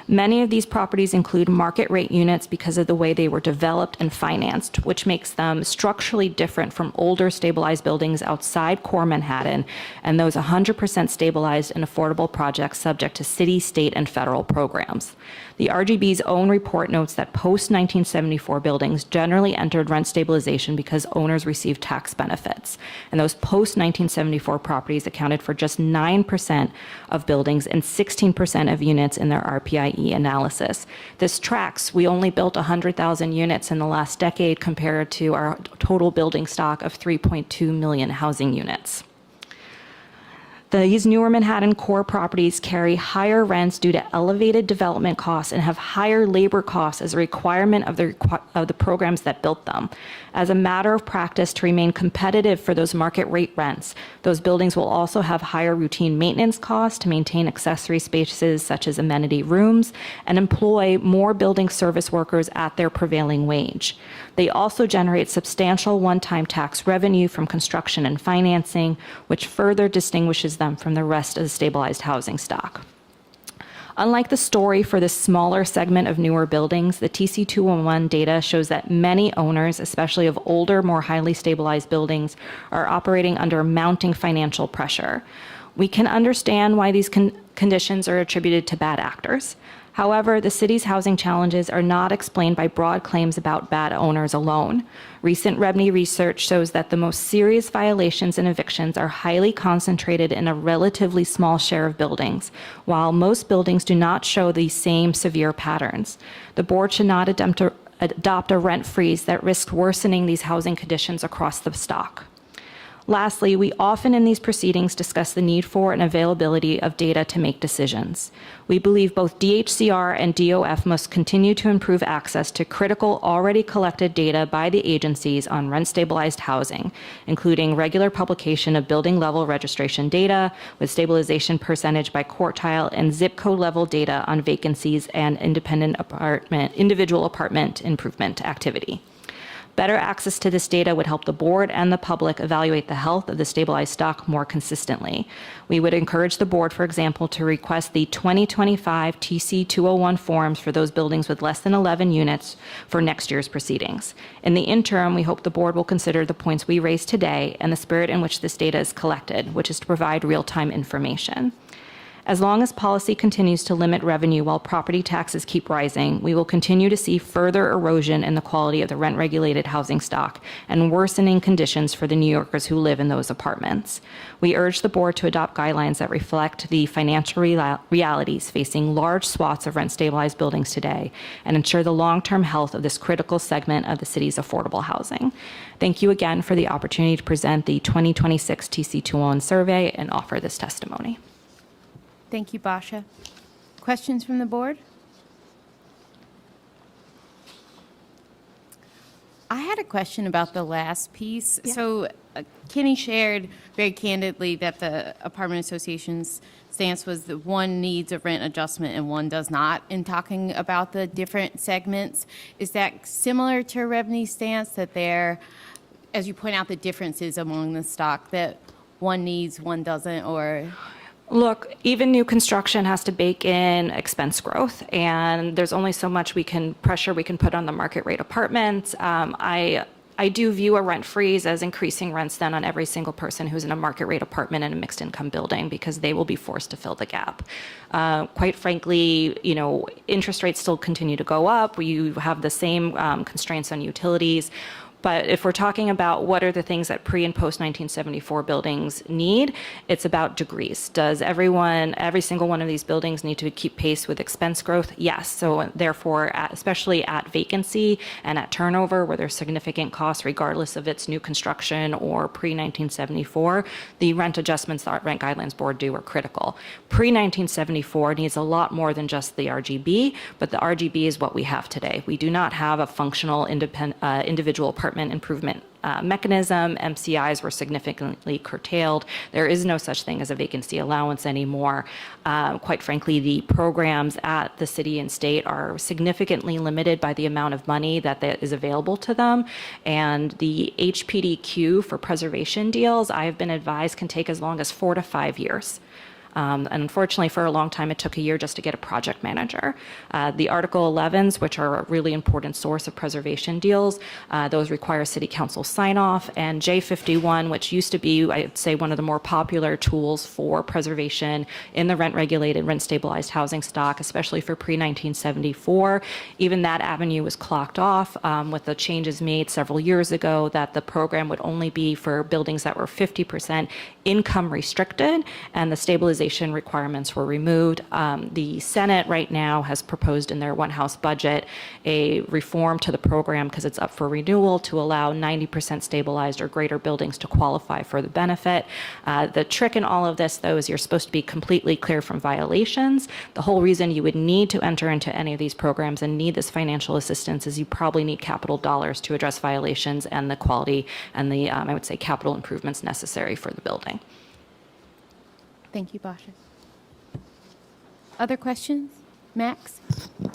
Many of these properties include market rate units because of the way they were developed and financed, which makes them structurally different from older stabilized buildings outside core Manhattan and those 100% stabilized and affordable projects subject to city, state, and federal programs. The RGB's own report notes that post-1974 buildings generally entered rent stabilization because owners received tax benefits, and those post-1974 properties accounted for just 9% of buildings and 16% of units in their RPIE analysis. This tracks. We only built 100,000 units in the last decade compared to our total building stock of 3.2 million housing units. These newer Manhattan core properties carry higher rents due to elevated development costs and have higher labor costs as a requirement of the programs that built them. As a matter of practice, to remain competitive for those market rate rents, those buildings will also have higher routine maintenance costs to maintain accessory spaces such as amenity rooms and employ more building service workers at their prevailing wage. They also generate substantial one-time tax revenue from construction and financing, which further distinguishes them from the rest of the stabilized housing stock. Unlike the story for this smaller segment of newer buildings, the TC211 data shows that many owners, especially of older, more highly stabilized buildings, are operating under mounting financial pressure. We can understand why these conditions are attributed to bad actors. However, the city's housing challenges are not explained by broad claims about bad owners alone. Recent REBNY research shows that the most serious violations and evictions are highly concentrated in a relatively small share of buildings, while most buildings do not show these same severe patterns. The board should not adopt a rent freeze that risks worsening these housing conditions across the stock. Lastly, we often in these proceedings discuss the need for and availability of data to make decisions. We believe both DHCR and DOF must continue to improve access to critical, already collected data by the agencies on rent-stabilized housing, including regular publication of building-level registration data with stabilization percentage by quartile and zip code-level data on vacancies and individual apartment improvement activity. Better access to this data would help the board and the public evaluate the health of the stabilized stock more consistently. We would encourage the board, for example, to request the 2025 TC201 forms for those buildings with less than 11 units for next year's proceedings. In the interim, we hope the board will consider the points we raised today and the spirit in which this data is collected, which is to provide real-time information. As long as policy continues to limit revenue while property taxes keep rising, we will continue to see further erosion in the quality of the rent-regulated housing stock and worsening conditions for the New Yorkers who live in those apartments. We urge the board to adopt guidelines that reflect the financial realities facing large swaths of rent-stabilized buildings today and ensure the long-term health of this critical segment of the city's affordable housing. Thank you again for the opportunity to present the 2026 TC201 survey and offer this testimony.
Thank you, Basha. Questions from the board? I had a question about the last piece.
Yeah.
So Kenny shared very candidly that the apartment association's stance was that one needs a rent adjustment and one does not, in talking about the different segments. Is that similar to REBNY's stance, that there, as you point out the differences among the stock, that one needs, one doesn't, or?
Look, even new construction has to bake in expense growth, and there's only so much pressure we can put on the market rate apartments. I do view a rent freeze as increasing rents then on every single person who's in a market rate apartment in a mixed income building, because they will be forced to fill the gap. Quite frankly, interest rates still continue to go up. You have the same constraints on utilities. But if we're talking about what are the things that pre and post 1974 buildings need, it's about degrees. Does every single one of these buildings need to keep pace with expense growth? Yes. So therefore, especially at vacancy and at turnover, where there's significant costs, regardless of its new construction or pre-1974, the rent adjustments that Rent Guidelines Board do are critical. Pre-1974 needs a lot more than just the RGB, but the RGB is what we have today. We do not have a functional individual apartment improvement mechanism. MCIs were significantly curtailed. There is no such thing as a vacancy allowance anymore. Quite frankly, the programs at the city and state are significantly limited by the amount of money that is available to them. And the HPDQ for preservation deals, I have been advised, can take as long as 4 to 5 years. And unfortunately, for a long time, it took a year just to get a project manager. The Article 11s, which are a really important source of preservation deals, those require city council sign off. And J51, which used to be, I'd say, one of the more popular tools for preservation in the rent-regulated, rent-stabilized housing stock, especially for pre-1974, even that avenue was clocked off with the changes made several years ago that the program would only be for buildings that were 50% income restricted, and the stabilization stabilization requirements were removed. The Senate right now has proposed in their one-house budget a reform to the program because it's up for renewal to allow 90% stabilized or greater buildings to qualify for the benefit. The trick in all of this, though, is you're supposed to be completely clear from violations. The whole reason you would need to enter into any of these programs and need this financial assistance is you probably need capital dollars to address violations and the quality and the, I would say, capital improvements necessary for the building.
Thank you, Basha. Other questions? Max?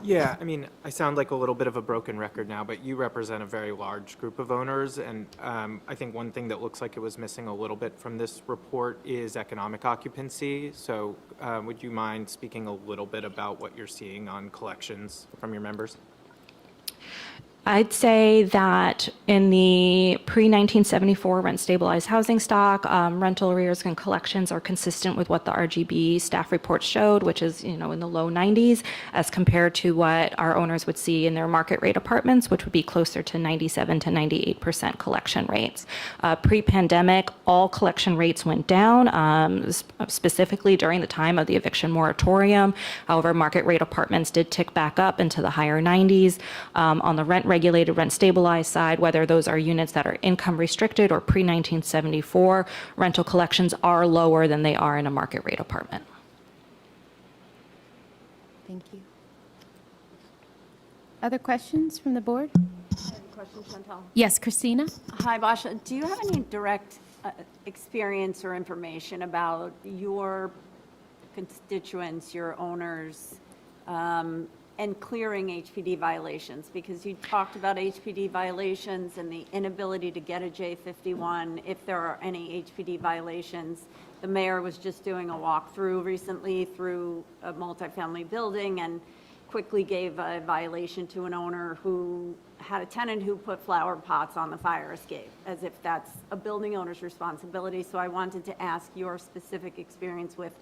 Yeah, I mean, I sound like a little bit of a broken record now, but you represent a very large group of owners, and I think one thing that looks like it was missing a little bit from this report is economic occupancy. So would you mind speaking a little bit about what you're seeing on collections from your members?
I'd say that in the pre-1974 rent-stabilized housing stock, rental arrears and collections are consistent with what the RGB staff report showed, which is, in the low 90s, as compared to what our owners would see in their market rate apartments, which would be closer to 97 to 98% collection rates. Pre-pandemic, all collection rates went down, specifically during the time of the eviction moratorium. However, market rate apartments did tick back up into the higher 90s. On the rent-regulated, rent-stabilized side, whether those are units that are income-restricted or pre-1974, rental collections are lower than they are in a market-rate apartment.
Thank you. Other questions from the board?
Question, Chantal.
Yes, Christina?
Hi, Basha. Do you have any direct experience or information about your constituents, your owners, and clearing HPD violations? Because you talked about HPD violations and the inability to get a J51 if there are any HPD violations. The mayor was just doing a walkthrough recently through a multifamily building and quickly gave a violation to an owner who had a tenant who put flower pots on the fire escape, as if that's a building owner's responsibility. So I wanted to ask your specific experience with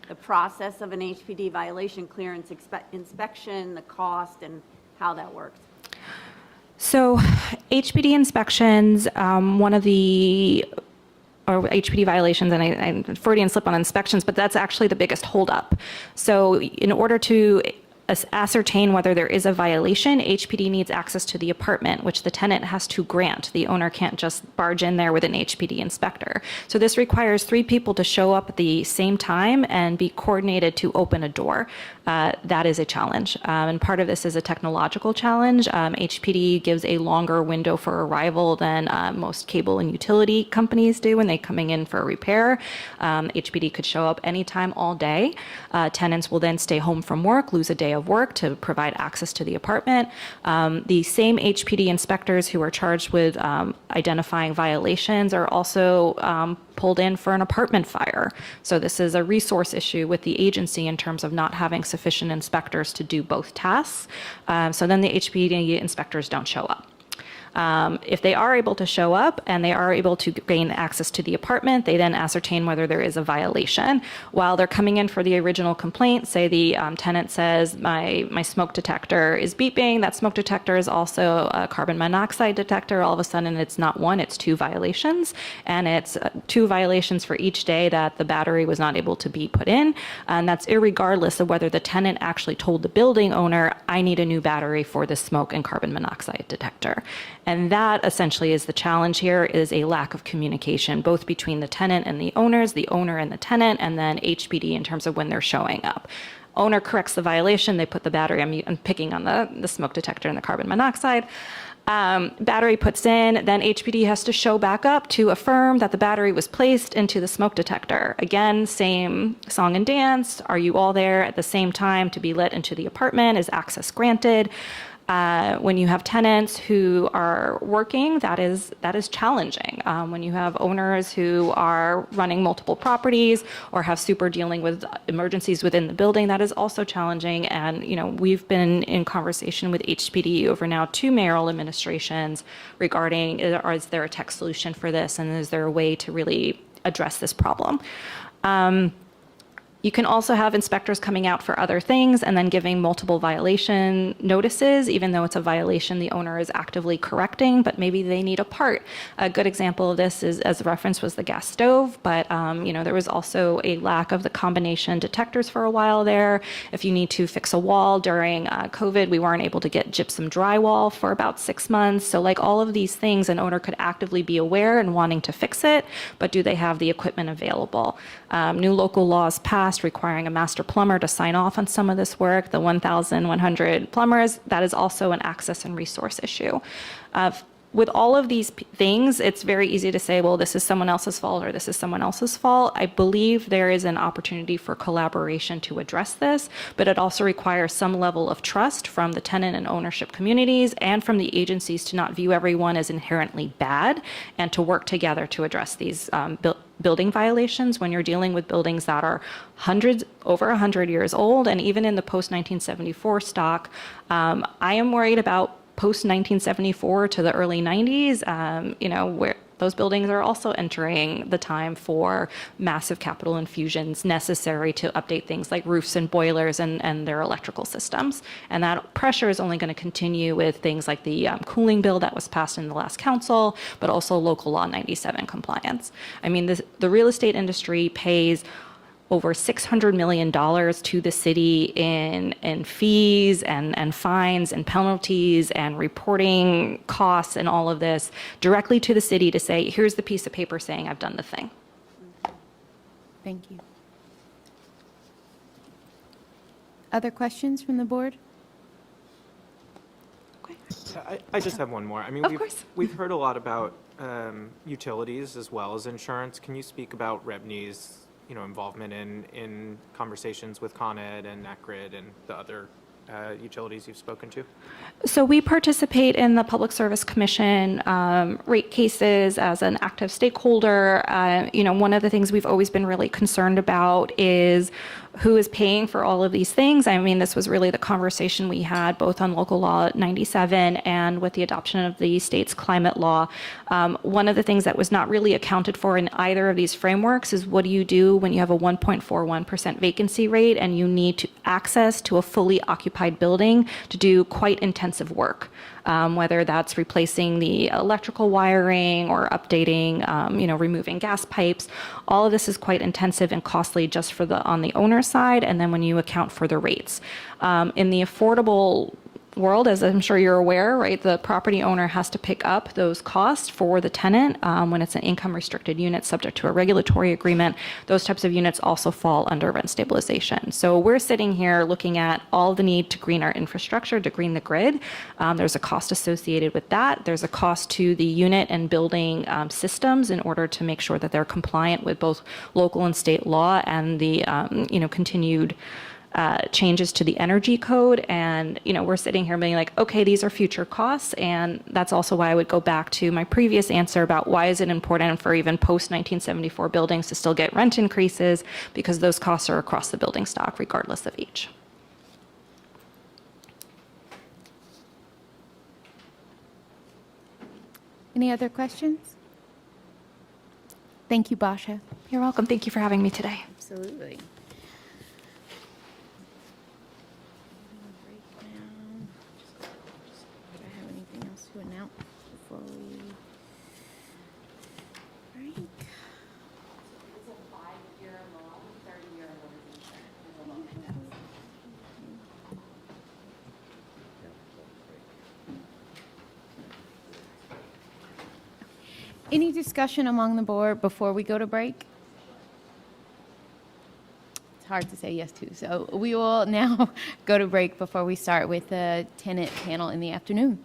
the process of an HPD violation clearance inspection, the cost, and how that works.
So HPD inspections, one of the or HPD violations, and I Freudian slip on inspections, but that's actually the biggest holdup. So in order to ascertain whether there is a violation, HPD needs access to the apartment, which the tenant has to grant. The owner can't just barge in there with an HPD inspector. So this requires 3 people to show up at the same time and be coordinated to open a door. That is a challenge. And part of this is a technological challenge. HPD gives a longer window for arrival than most cable and utility companies do when they're coming in for a repair. HPD could show up anytime all day. Tenants will then stay home from work, lose a day of work to provide access to the apartment. The same HPD inspectors who are charged with identifying violations are also pulled in for an apartment fire. So this is a resource issue with the agency in terms of not having sufficient inspectors to do both tasks. So then the HPD inspectors don't show up. If they are able to show up and they are able to gain access to the apartment, they then ascertain whether there is a violation. While they're coming in for the original complaint, say the tenant says, my smoke detector is beeping, that smoke detector is also a carbon monoxide detector, all of a sudden it's not 1, it's 2 violations, and it's 2 violations for each day that the battery was not able to be put in, and that's irregardless of whether the tenant actually told the building owner, I need a new battery for this smoke and carbon monoxide detector. And that essentially is the challenge here, is a lack of communication, both between the tenant and the owners, the owner and the tenant, and then HPD in terms of when they're showing up. Owner corrects the violation, they put the battery, I'm picking on the smoke detector and the carbon monoxide. Battery puts in, then HPD has to show back up to affirm that the battery was placed into the smoke detector. Again, same song and dance. Are you all there at the same time to be let into the apartment? Is access granted? When you have tenants who are working, that is challenging. When you have owners who are running multiple properties or have super dealing with emergencies within the building, that is also challenging. And we've been in conversation with HPD over now 2 mayoral administrations regarding, is there a tech solution for this, and is there a way to really address this problem? You can also have inspectors coming out for other things and then giving multiple violation notices, even though it's a violation the owner is actively correcting, but maybe they need a part. A good example of this is, as a reference, was the gas stove, but there was also a lack of the combination detectors for a while there. If you need to fix a wall during COVID, we weren't able to get gypsum drywall for about 6 months. So like all of these things, an owner could actively be aware and wanting to fix it, but do they have the equipment available? New local laws passed requiring a master plumber to sign off on some of this work, the 1,100 plumbers. That is also an access and resource issue. With all of these things, it's very easy to say, well, this is someone else's fault or this is someone else's fault. I believe there is an opportunity for collaboration to address this, but it also requires some level of trust from the tenant and ownership communities and from the agencies to not view everyone as inherently bad and to work together to address these building violations when you're dealing with buildings that are over 100 years old. And even in the post-1974 stock, I am worried about post-1974 to the early 90s, where those buildings are also entering the time for massive capital infusions necessary to update things like roofs and boilers and their electrical systems. And that pressure is only going to continue with things like the cooling bill that was passed in the last council, but also local law 97 compliance. I mean, the real estate industry pays over $600 million to the city in fees and fines and penalties and reporting costs and all of this directly to the city to say, here's the piece of paper saying I've done the thing.
Thank you. Other questions from the board?
I just have one more. I mean,
Of course.
we've heard a lot about utilities as well as insurance. Can you speak about REBNY's involvement in conversations with Con Ed and NetGrid and the other utilities you've spoken to?
So we participate in the Public Service Commission rate cases as an active stakeholder. One of the things we've always been really concerned about is who is paying for all of these things. I mean, this was really the conversation we had both on Local Law 97 and with the adoption of the state's climate law. One of the things that was not really accounted for in either of these frameworks is what do you do when you have a 1.41% vacancy rate and you need to access to a fully occupied building to do quite intensive work, whether that's replacing the electrical wiring or updating, removing gas pipes. All of this is quite intensive and costly just on the owner side, and then when you account for the rates. In the affordable world, as I'm sure you're aware, right, the property owner has to pick up those costs for the tenant when it's an income restricted unit subject to a regulatory agreement. Those types of units also fall under rent stabilization. So we're sitting here looking at all the need to green our infrastructure, to green the grid. There's a cost associated with that. There's a cost to the unit and building systems in order to make sure that they're compliant with both local and state law and the continued changes to the energy code. And, we're sitting here being like, okay, these are future costs. And that's also why I would go back to my previous answer about why is it important for even post-1974 buildings to still get rent increases, because those costs are across the building stock regardless of age.
Any other questions? Thank you, Basha.
You're welcome. Thank you for having me today.
Absolutely. Do I have anything else to announce before we break?
It's a 5-year loan, 30-year loan.
Any discussion among the board before we go to break? It's hard to say yes to. So we will now go to break before we start with the tenant panel in the afternoon.